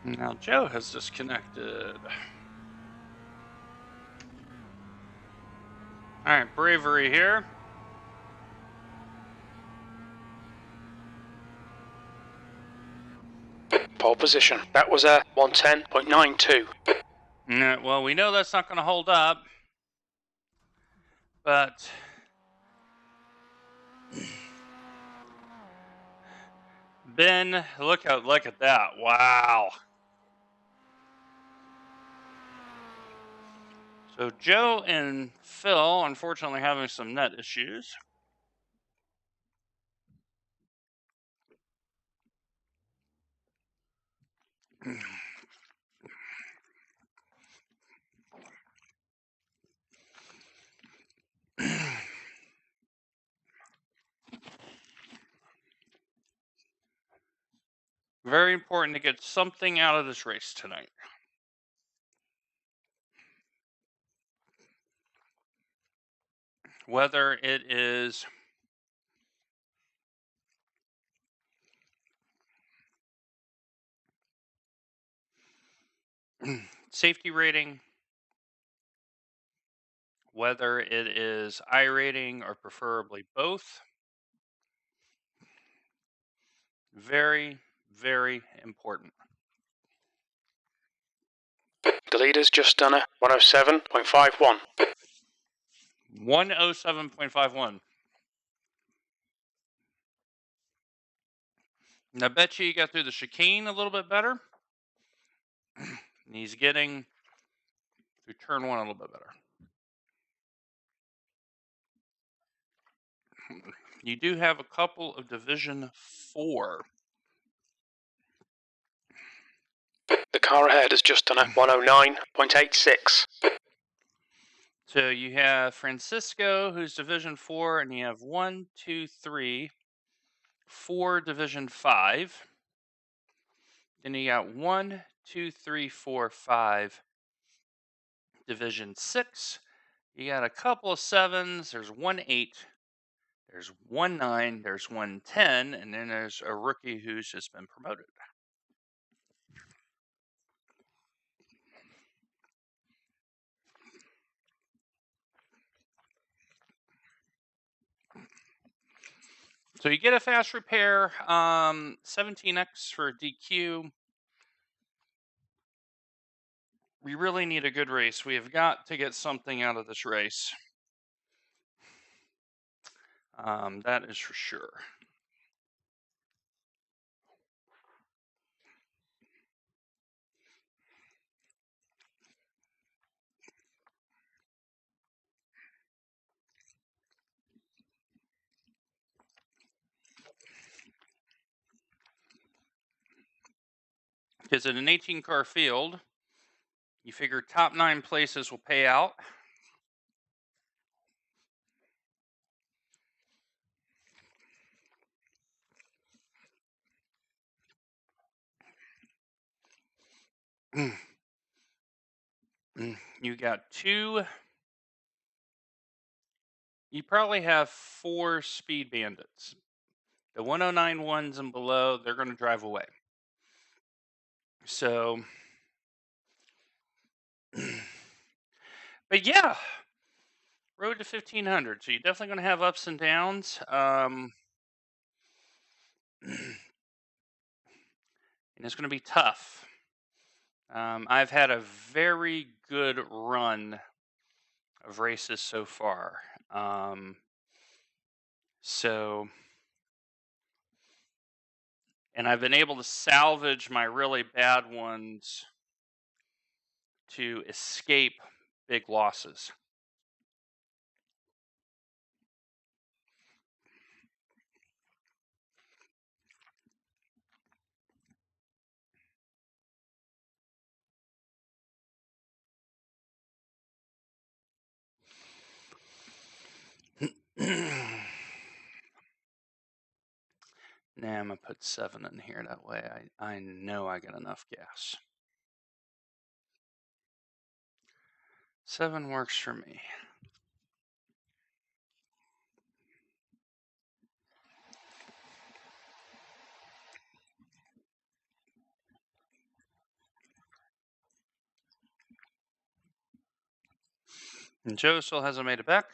Now Joe has disconnected. All right, bravery here. Pole position. That was a 110.92. Well, we know that's not going to hold up, but Ben, look at that! Wow. So Joe and Phil, unfortunately, having some net issues. Very important to get something out of this race tonight. Whether it is safety rating, whether it is iRating, or preferably both. Very, very important. The leader's just done a 107.51. 107.51. And I bet you got through the chicane a little bit better. And he's getting through turn one a little bit better. You do have a couple of Division 4. The car ahead has just done a 109.86. So you have Francisco, who's Division 4, and you have 1, 2, 3, 4 Division 5. Then you got 1, 2, 3, 4, 5 Division 6. You got a couple of 7s. There's 1, 8. There's 1, 9. There's 1, 10. And then there's a rookie who's just been promoted. So you get a fast repair, 17X for DQ. We really need a good race. We have got to get something out of this race. That is for sure. Because in an 18-car field, you figure top 9 places will pay out. You got 2. You probably have 4 speed bandits. The 109 ones and below, they're going to drive away. So, but yeah, road to 1500. So you're definitely going to have ups and downs. And it's going to be tough. I've had a very good run of races so far. And I've been able to salvage my really bad ones to escape big losses. Now I'm going to put 7 in here. That way I know I got enough gas. 7 works for me. And Joe still hasn't made it back.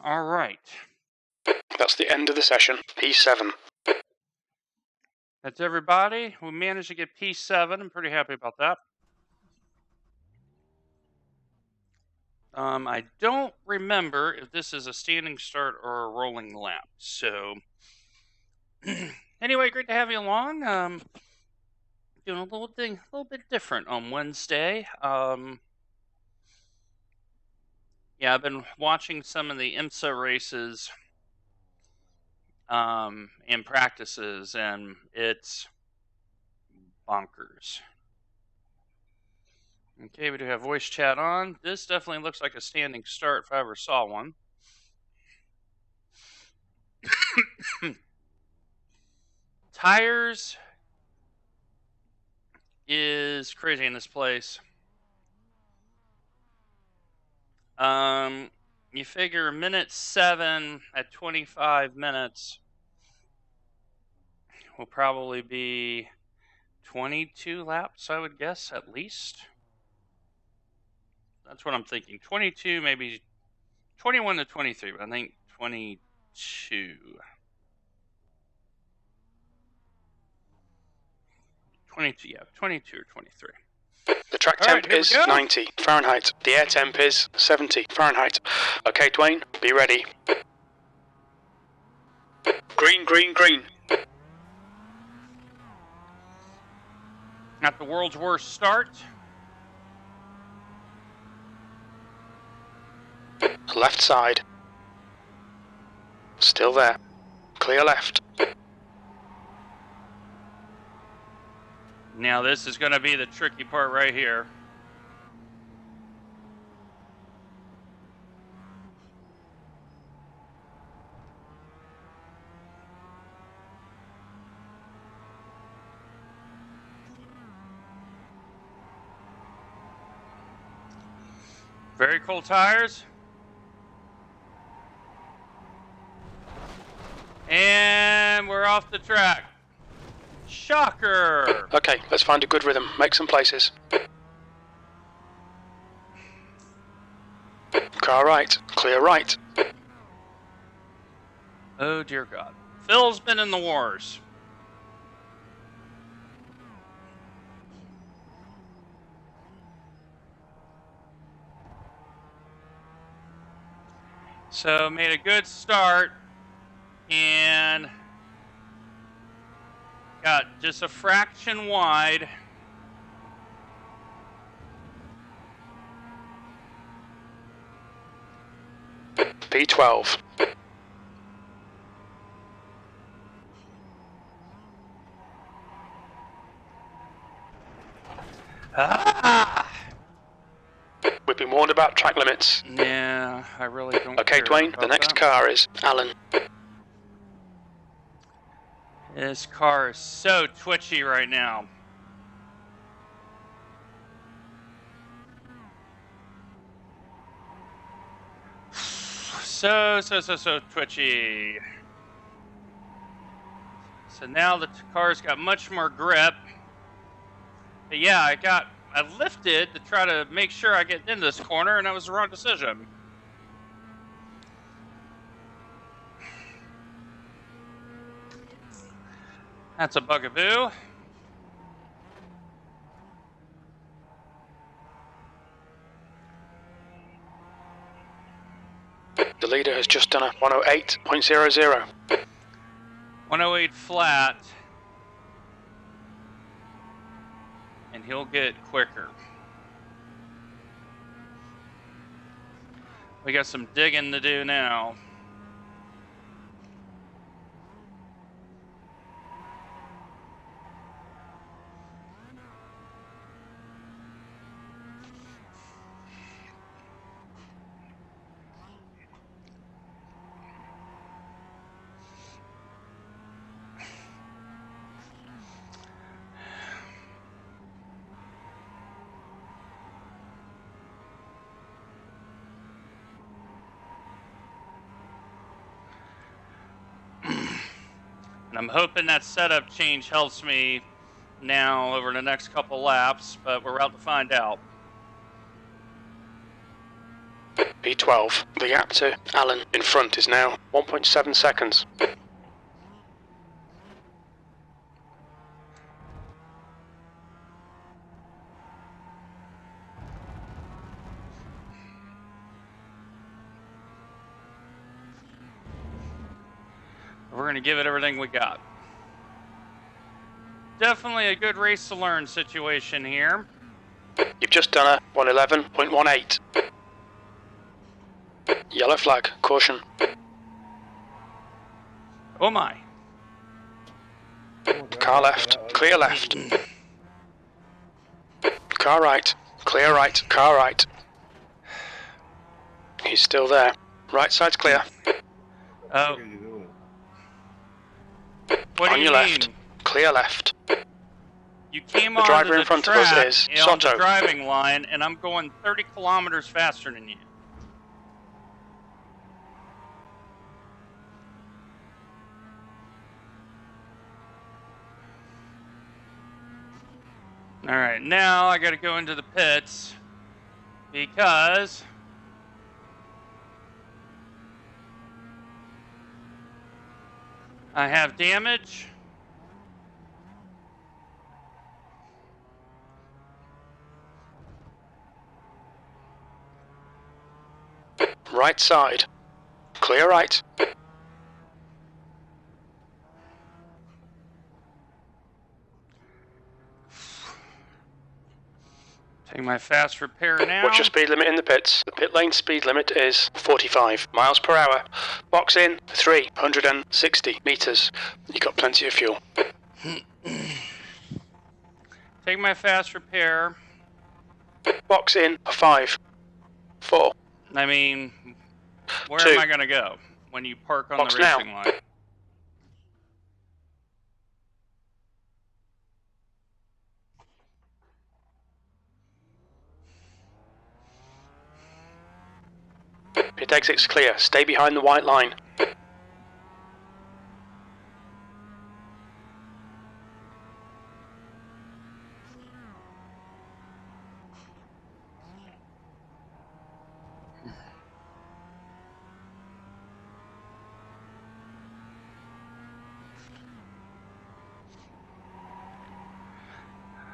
All right. That's the end of the session. P7. That's everybody. We managed to get P7. I'm pretty happy about that. I don't remember if this is a standing start or a rolling lap. So, anyway, great to have you along. Doing a little bit different on Wednesday. Yeah, I've been watching some of the IMSA races and practices, and it's bonkers. Okay, we do have voice chat on. This definitely looks like a standing start if I ever saw one. Tires is crazy in this place. You figure minute 7 at 25 minutes will probably be 22 laps, I would guess, at least. That's what I'm thinking. 22, maybe 21 to 23, but I think 22. 22, yeah, 22 or 23. The track temp is 90 Fahrenheit. The air temp is 70 Fahrenheit. Okay, Dwayne, be ready. Green, green, green. Not the world's worst start. Left side. Still there. Clear left. Now this is going to be the tricky part right here. Very cold tires. And we're off the track. Shocker. Okay, let's find a good rhythm. Make some places. Car right. Clear right. Oh, dear God. Phil's been in the wars. So made a good start and got just a fraction wide. P12. We've been warned about track limits. Yeah, I really don't Okay, care Dwayne, about the next that. car is Alan. This car is so twitchy right now. So twitchy. So now the car's got much more grip. But yeah, I lifted to try to make sure I get in this corner, and that was the wrong decision. That's a bugaboo. leader has just done a 108.00. 108 flat. And he'll get quicker. We got some digging to do now. And I'm hoping that setup change helps me now over the next couple laps, but we're about to find out. P12. The gap to Allen in front is now 1.7 seconds. We're going to give it everything we got. Definitely a good race to learn situation here. You've just done a 111.18. Yellow flag. Caution. Oh my. Car left. Clear left. Car right. Clear right. Car right. He's still there. Right side's clear. Oh. What On do you your mean? left. Clear left. You came The onto driver in the front of us track is on the Soto. driving line, and I'm going 30 kilometers faster than you. All right, now I got to go into the pits because I have damage. Right side. Clear right. Take my fast repair now. What's your speed limit in the pits? The pit lane speed limit is 45 miles per hour. Box in 360 meters. You got plenty of fuel. Take my fast repair. Box in 5, 4. I mean, where 2. am I going to go when you park on Box the racing line? Pit exit's clear. Stay behind the white line.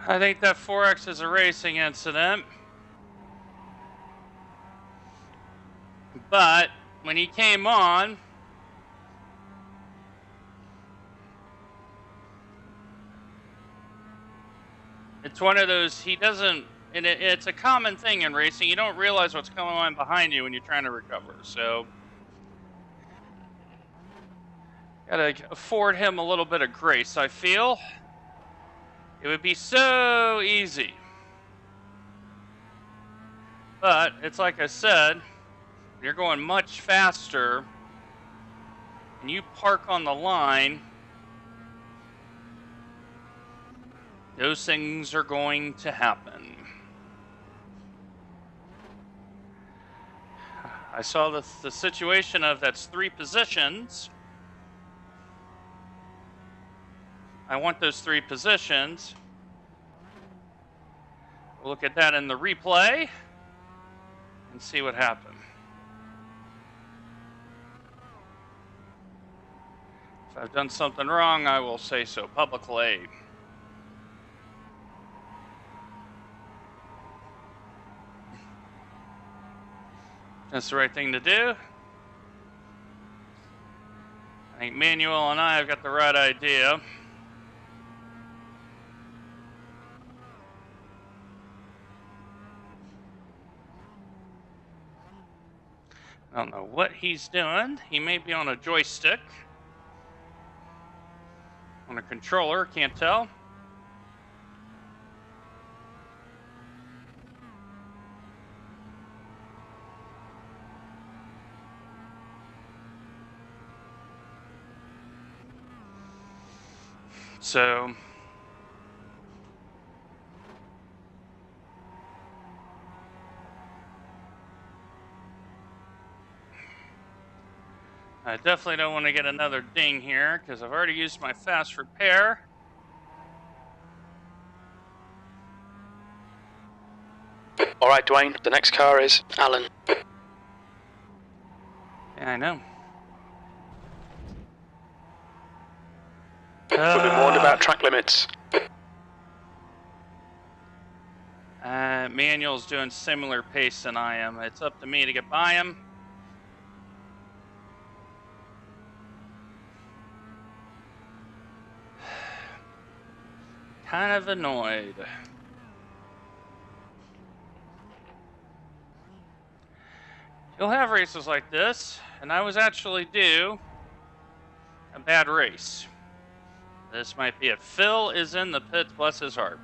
I think that 4X is a racing incident. But when he came on, it's one of those, he doesn't, and it's a common thing in racing, you don't realize what's going on behind you when you're trying to recover. So, gotta afford him a little bit of grace, I feel. It would be so easy. But it's like I said, you're going much faster and you park on the line, those things are going to happen. I saw the situation of that's 3 positions. I want those 3 positions. We'll look at that in the replay and see what happened. If I've done something wrong, I will say so publicly. That's the right thing to do. think Manuel and I have got the right idea. I don't know what he's doing. He may be on a joystick. On a controller, can't tell. So I definitely don't want to get another ding here because I've already used my fast repair. All right, Dwayne, the next car is Alan. Yeah, I know. We've been warned about track limits. Manuel's doing similar pace than I am. It's up to me to get by him. Kind of annoyed. You'll have races like this, and I was actually due a bad race. This might be it. Phil is in the pits, bless his heart.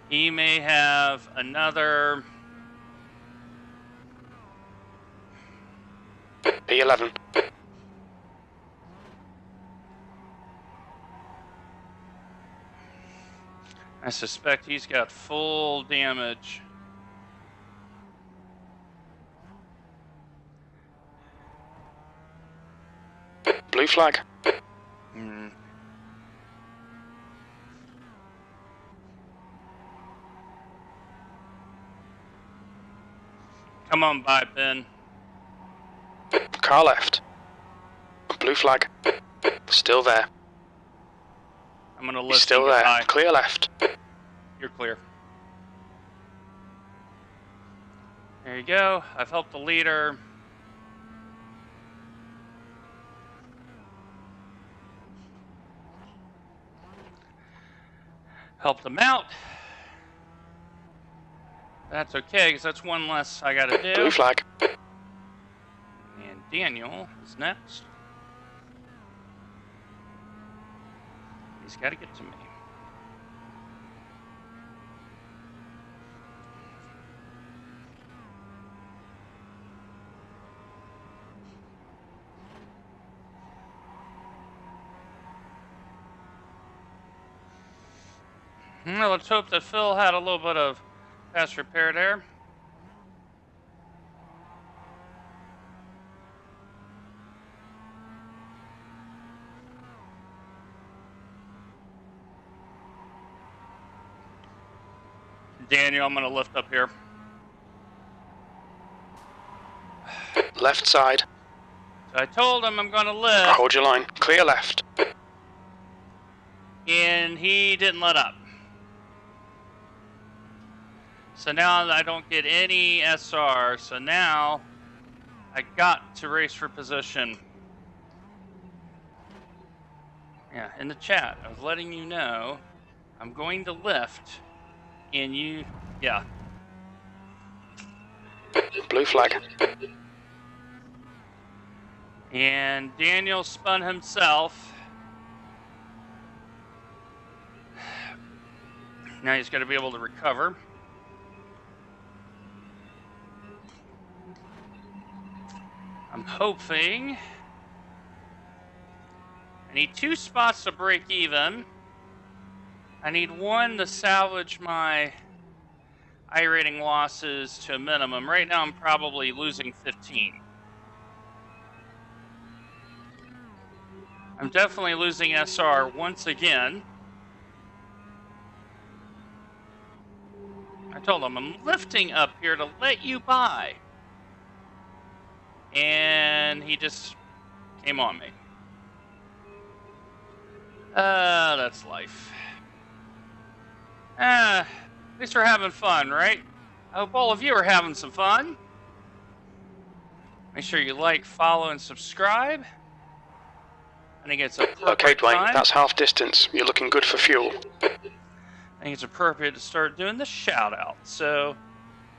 He may have another P11. I suspect he's got full damage. Blue flag. Come on by, Ben. Car left. Blue flag. Still there. I'm gonna He's list still there. Clear left. You're clear. There you go. I've helped the leader. Helped him out. That's okay, because that's one less I gotta do. Blue flag. And Daniel is next. He's got to get to me. Well, let's hope that Phil had a little bit of fast repair there. Daniel, I'm going to lift up here. Left side. So I told him I'm going to lift. Hold your line. Clear left. And he didn't let up. So now I don't get any SR. So now I got to race for position. Yeah, in the chat, I was letting you know I'm going to lift. And you, yeah. Blue flag. And Daniel spun himself. Now he's going to be able to recover. I'm hoping. I need 2 spots to break even. I need 1 to salvage my iRating losses to a minimum. Right now I'm probably losing 15. I'm definitely losing SR once again. I told him I'm lifting up here to let you by. And he just came on me. That's life. At least we're having fun, right? I hope all of you are having some fun. Make sure you like, follow, and subscribe. I think it's appropriate. Okay, Dwayne, that's half distance. You're looking good for fuel. I think it's appropriate to start doing the shout out. So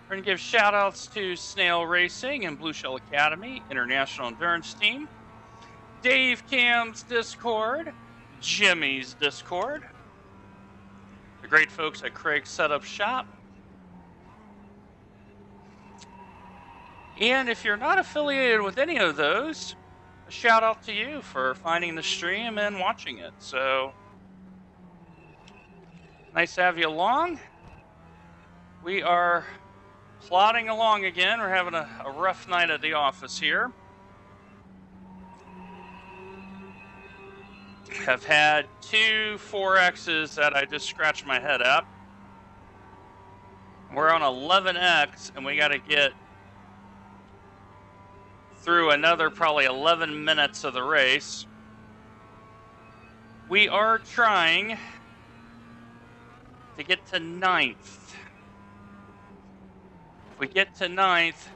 we're going to give shout outs to Snail Racing and Blue Shell Academy, International Endurance Team, Dave Cam's Discord, Jimmy's Discord, the great folks at Craig's Setup Shop. And if you're not affiliated with any of those, a shout out to you for finding the stream and watching it. So nice to have you along. We are plodding along again. We're having a rough night at the office here. Have had 2 4Xs that I just scratched my head at. We're on 11X and we got to get through another probably 11 minutes of the race. We are trying to get to 9th. If we get to 9th,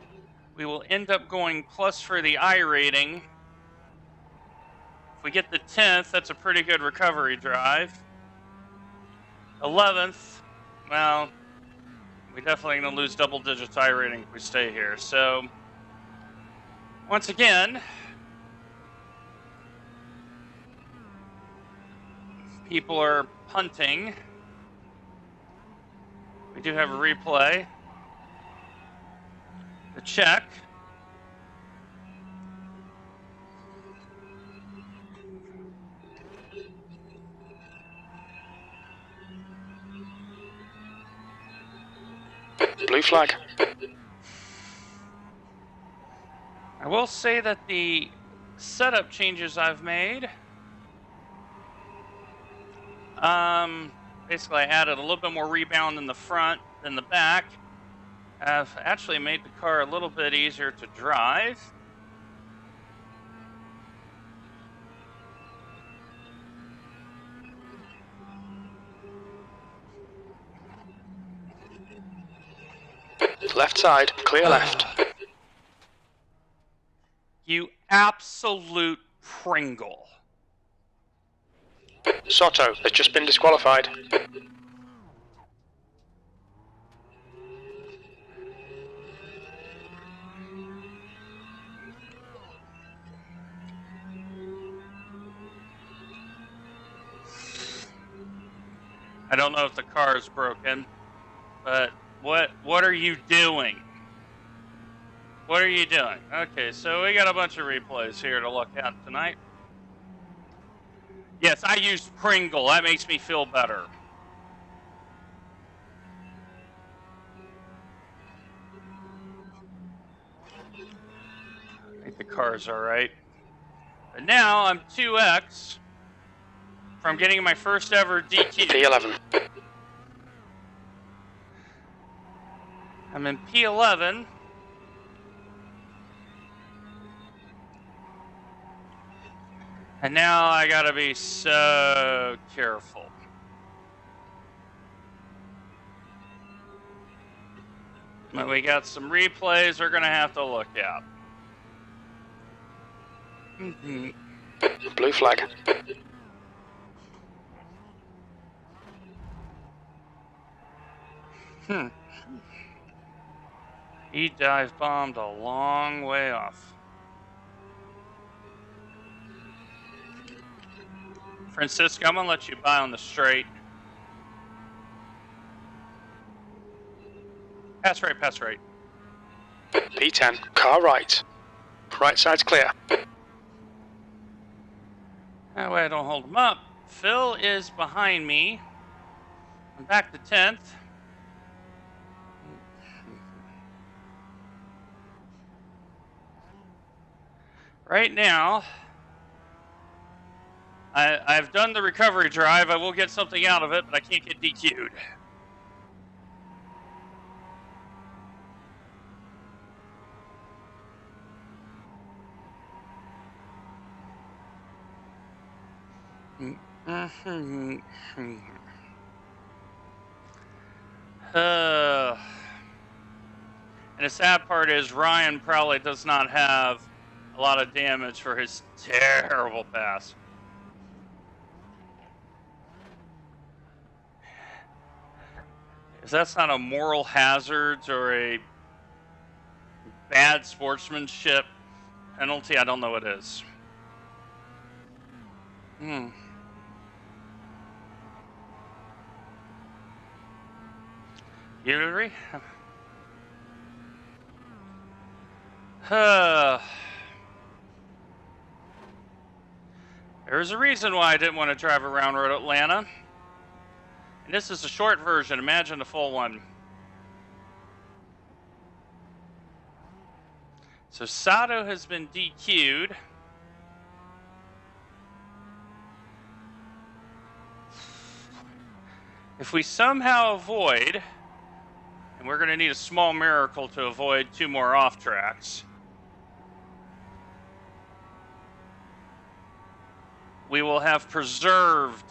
we will end up going plus for the iRating. If we get to 10th, that's a pretty good recovery drive. 11th, well, we're definitely going to lose double digits iRating if we stay here. So, once again, people are punting. We do have a replay to check. Blue flag. I will say that the setup changes I've made, basically I added a little bit more rebound in the front than the back. I've actually made the car a little bit easier to drive. Left side, clear left. You absolute Pringle. Soto has just been disqualified. I don't know if the car is broken, but what are you doing? What are you doing? Okay, so we got a bunch of replays here to look at tonight. Yes, I used Pringle. That makes me feel better. I think the car's all right. But now I'm 2x from getting my first ever DQ. P11. I'm in P11. And now I gotta be so careful. But we got some replays we're gonna have to look at. Blue flag. He dive bombed a long way off. Francisco, I'm gonna let you by on the straight. Pass right, pass right. P10, car right. Right side's clear. That way I don't hold him up. Phil is behind me. I'm back to 10th. Right now, I've done the recovery drive. I will get something out of it, but I can't get DQ'd. And the sad part is Ryan probably does not have a lot of damage for his terrible pass. If that's not a moral hazards or a bad sportsmanship penalty, I don't know what is. You agree? There's a reason why I didn't want to drive around Road Atlanta. And this is a short version. Imagine the full one. So Sato has been DQ'd. If we somehow avoid, and we're going to need a small miracle to avoid 2 more off tracks, we will have preserved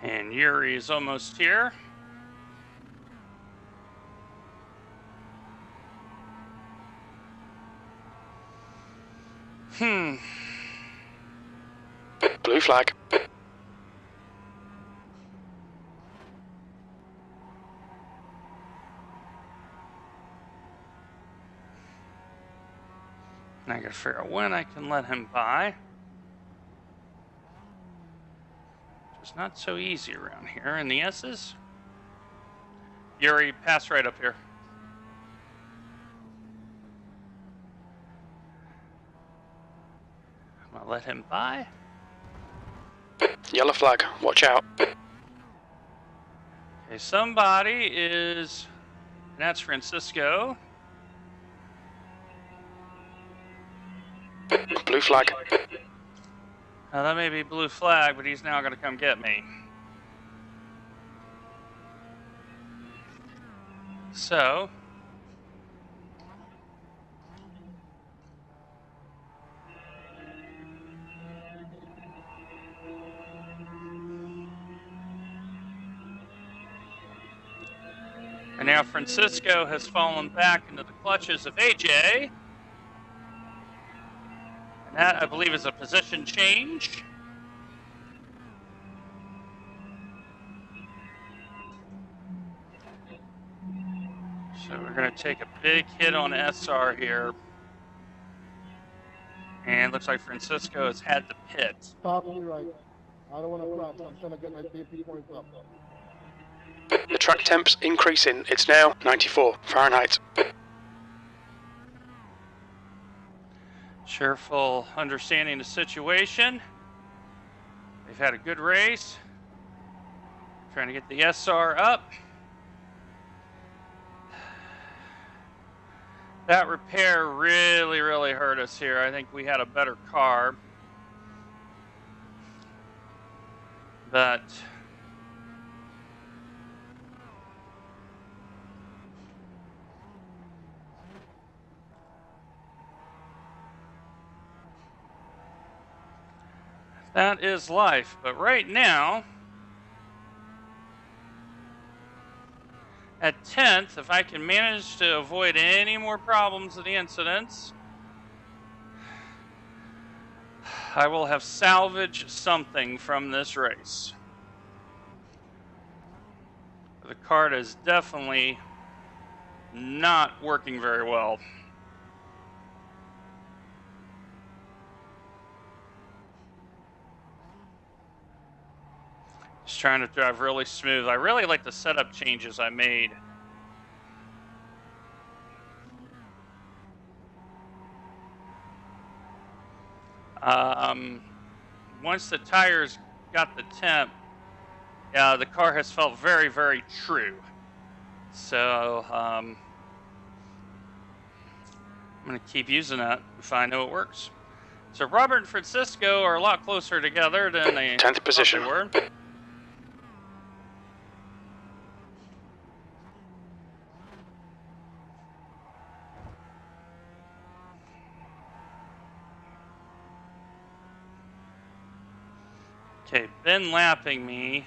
and Yuri is almost here. Blue flag. I gotta figure out when I can let him by. It's not so easy around here in the S's. Yuri, pass right up here. I'm gonna let him by. Yellow flag. Watch out. Okay, somebody is, and that's Francisco. Blue flag. Now that may be blue flag, but he's now gonna come get me. So, and now Francisco has fallen back into the clutches of AJ. And that, I believe, is a position change. So we're going to take a big hit on SR here. And looks like Francisco has had the pit. Totally right. I don't want to crash. I'm trying to get my BP points up. The track temp's increasing. It's now 94 Fahrenheit. Cheerful understanding the situation. They've had a good race. Trying to get the SR up. That repair really hurt us here. I think we had a better car. But that is life. But right now, at 10th, if I can manage to avoid any more problems of the incidents, I will have salvaged something from this race. The cart is definitely not working very well. Just trying to drive really smooth. I really like the setup changes I made. Once the tires got the temp, the car has felt very true. So I'm going to keep using that if I know it works. So Robert and Francisco are a lot closer together than they 10th thought position. they were. Okay, Ben lapping me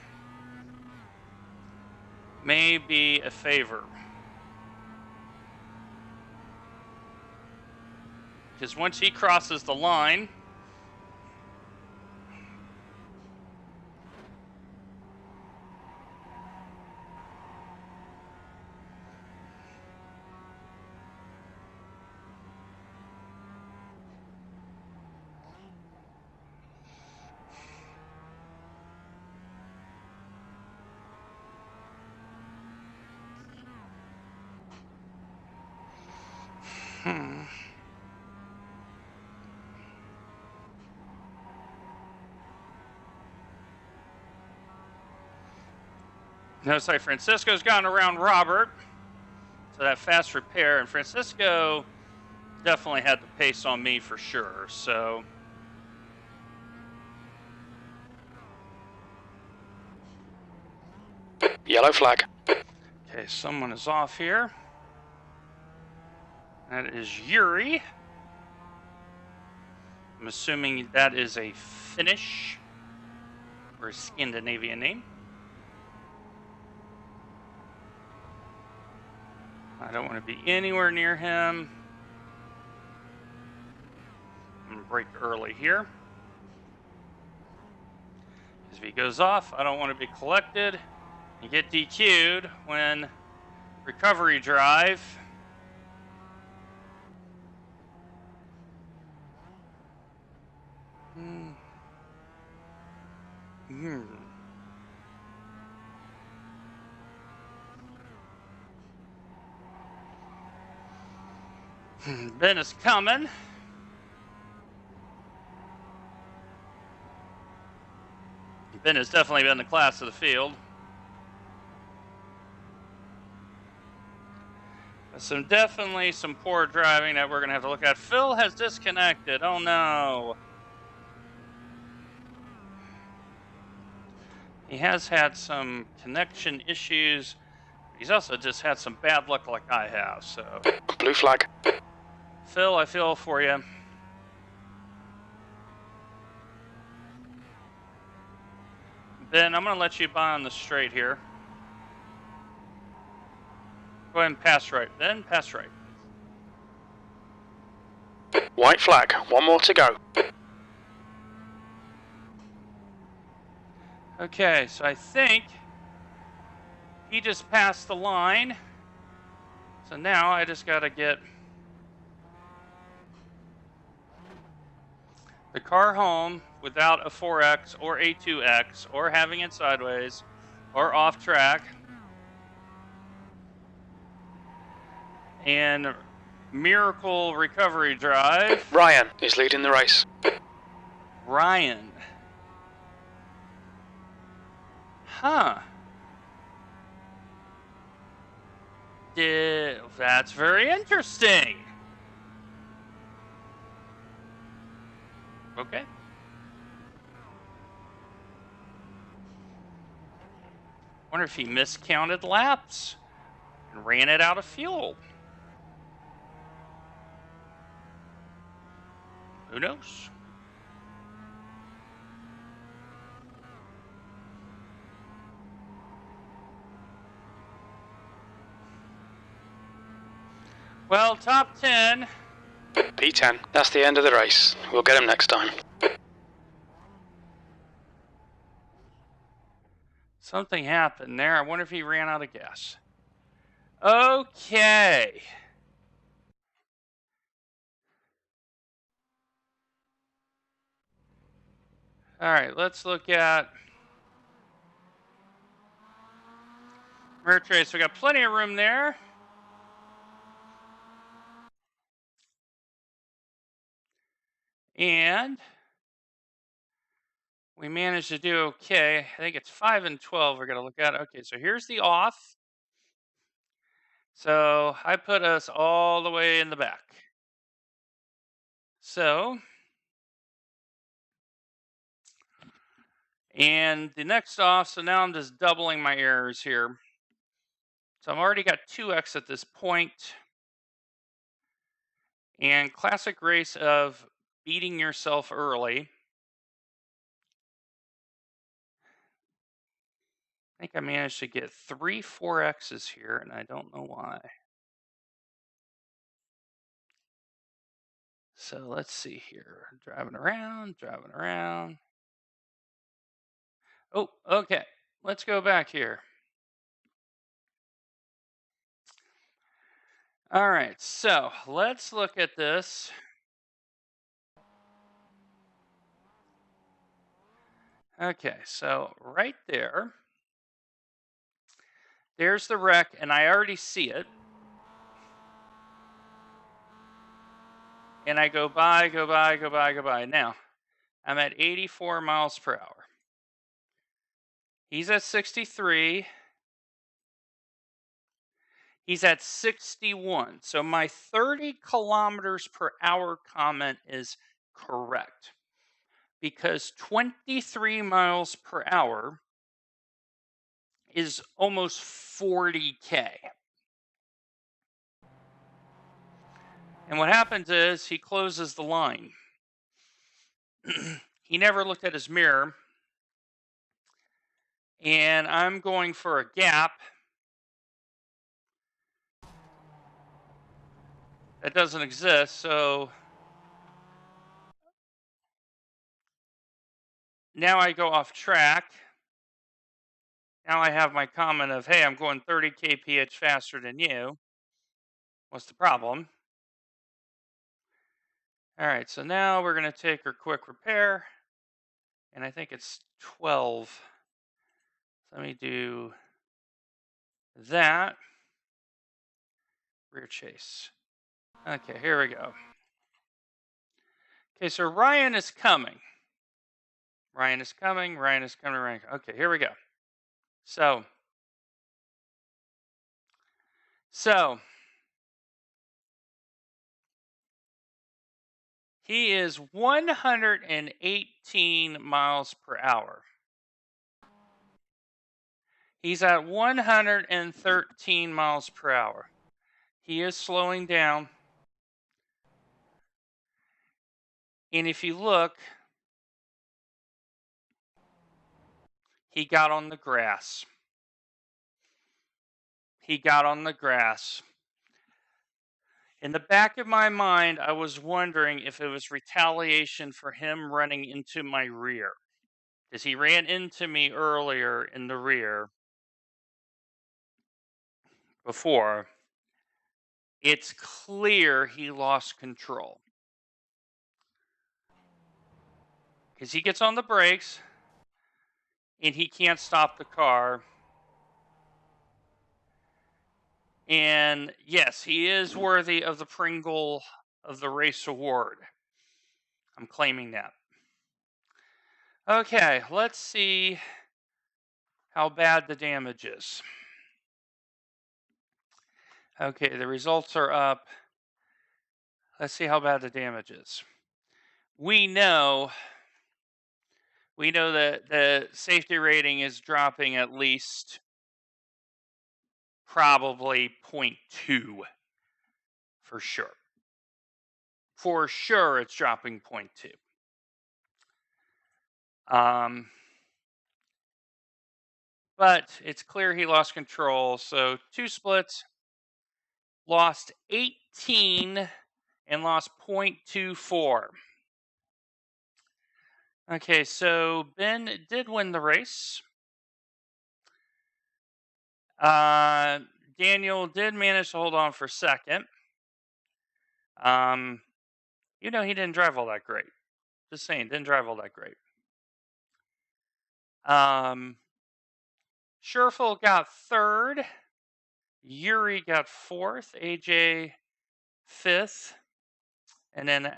may be a favor. Because once he crosses the line, notice like Francisco's gone around Robert. So that fast repair, and Francisco definitely had the pace on me for sure. So Yellow flag. okay, someone is off here. That is Yuri. I'm assuming that is a Finnish or a Scandinavian name. I don't want to be anywhere near him. I'm going to brake early here. Because if he goes off, I don't want to be collected and get DQ'd when recovery drive. Ben is coming. Ben has definitely been the class of the field. Definitely some poor driving that we're going to have to look at. Phil has disconnected. Oh no. He has had some connection issues. He's also just had some bad luck like I have. So Blue flag. Phil, I feel for you. Ben, I'm going to let you by on the straight here. Go ahead and pass right. Ben, pass right. White flag. One more to go. Okay, so I think he just passed the line. So now I just got to get the car home without a 4X or a 2X or having it sideways or off track. And miracle recovery drive. Ryan is leading the race. Ryan. Huh. That's very interesting. Okay. Wonder if he miscounted laps and ran it out of fuel. Who knows? Well, top 10. P10. That's the end of the race. We'll get him next time. Something happened there. I wonder if he ran out of gas. Okay. All right, let's look at Mertrace. So we got plenty of room there. And we managed to do okay. I think it's 5 and 12 we're going to look at. Okay, so here's the off. So I put us all the way in the back. So And the next off, so now I'm just doubling my errors here. So I've already got 2x at this point. And classic race of beating yourself early. I think I managed to get 3 4x's here, and I don't know why. So let's see here. Driving around. Oh, okay. Let's go back here. All right, so let's look at this. Okay, so right there, there's the wreck, and I already see it. And I go by. Now, I'm at 84 miles per hour. He's at 63. He's at 61. So my 30 kilometers per hour comment is correct. Because 23 miles per hour is almost 40K. And what happens is he closes the line. He never looked at his mirror. And I'm going for a gap. That doesn't exist, so now I go off track. Now I have my comment of, hey, I'm going 30 kph faster than you. What's the problem? All right, so now we're going to take her quick repair. And I think it's 12. So let me do that. Rear chase. Okay, here we go. Okay, so Ryan is coming. Okay, here we go. So he is 118 miles per hour. He's at 113 miles per hour. He is slowing down. And if you look, he got on the grass. In the back of my mind, I was wondering if it was retaliation for him running into my rear. Because he ran into me earlier in the rear before. It's clear he lost control. Because he gets on the brakes and he can't stop the car. And yes, he is worthy of the Pringle of the Race Award. I'm claiming that. Okay, let's see how bad the damage is. Okay, the results are up. Let's see how bad the damage is. We know that the safety rating is dropping at least probably 0.2 for sure. For sure, it's dropping 0.2. But it's clear he lost control. So 2 splits, lost 18, and lost 0.24. Okay, so Ben did win the race. Daniel did manage to hold on for second. He didn't drive all that great. Just saying, didn't drive all that great. Scherfel got third. Yuri got fourth. AJ fifth. And then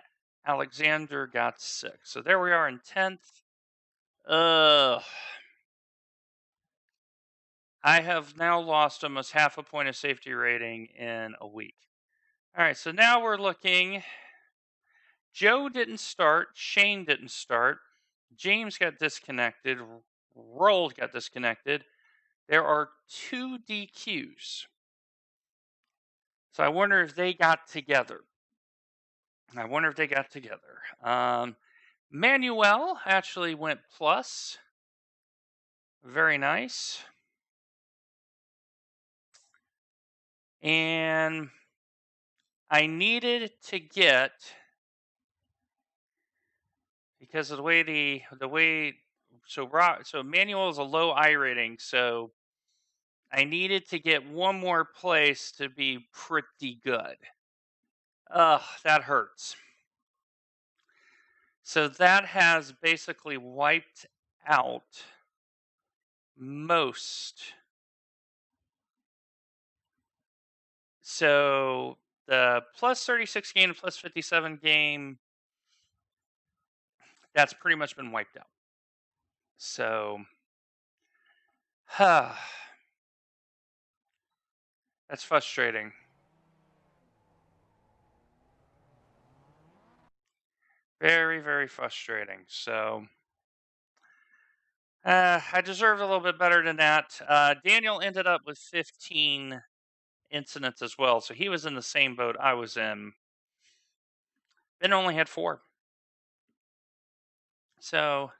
Alexander got sixth. So there we are in 10th. I have now lost almost half a point of safety rating in a week. All right, so now we're looking. Joe didn't start. Shane didn't start. James got disconnected. Rold got disconnected. There are 2 DQs. So I wonder if they got together. Manuel actually went plus. Very nice. And I needed to get, because of the way so Manuel is a low iRating, so I needed to get one more place to be pretty good. Ugh, that hurts. So that has basically wiped out most. So the plus 36 game and plus 57 game, that's pretty much been wiped out. So, that's frustrating. Very, very frustrating. So, I deserved a little bit better than that. Daniel ended up with 15 incidents as well, so he was in the same boat I was in. Ben only had 4. So,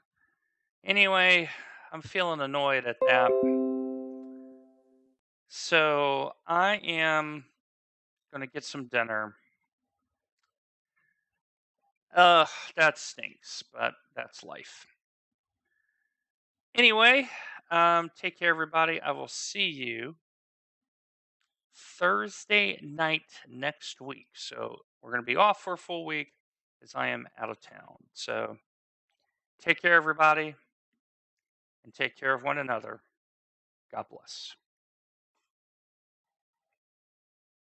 anyway, I'm feeling annoyed at that. So, I am going to get some dinner. Ugh, that stinks, but that's life. Anyway, take care, everybody. I will see you Thursday night next week. So we're going to be off for a full week as I am out of town. So take care, everybody, and take care of one another. God bless.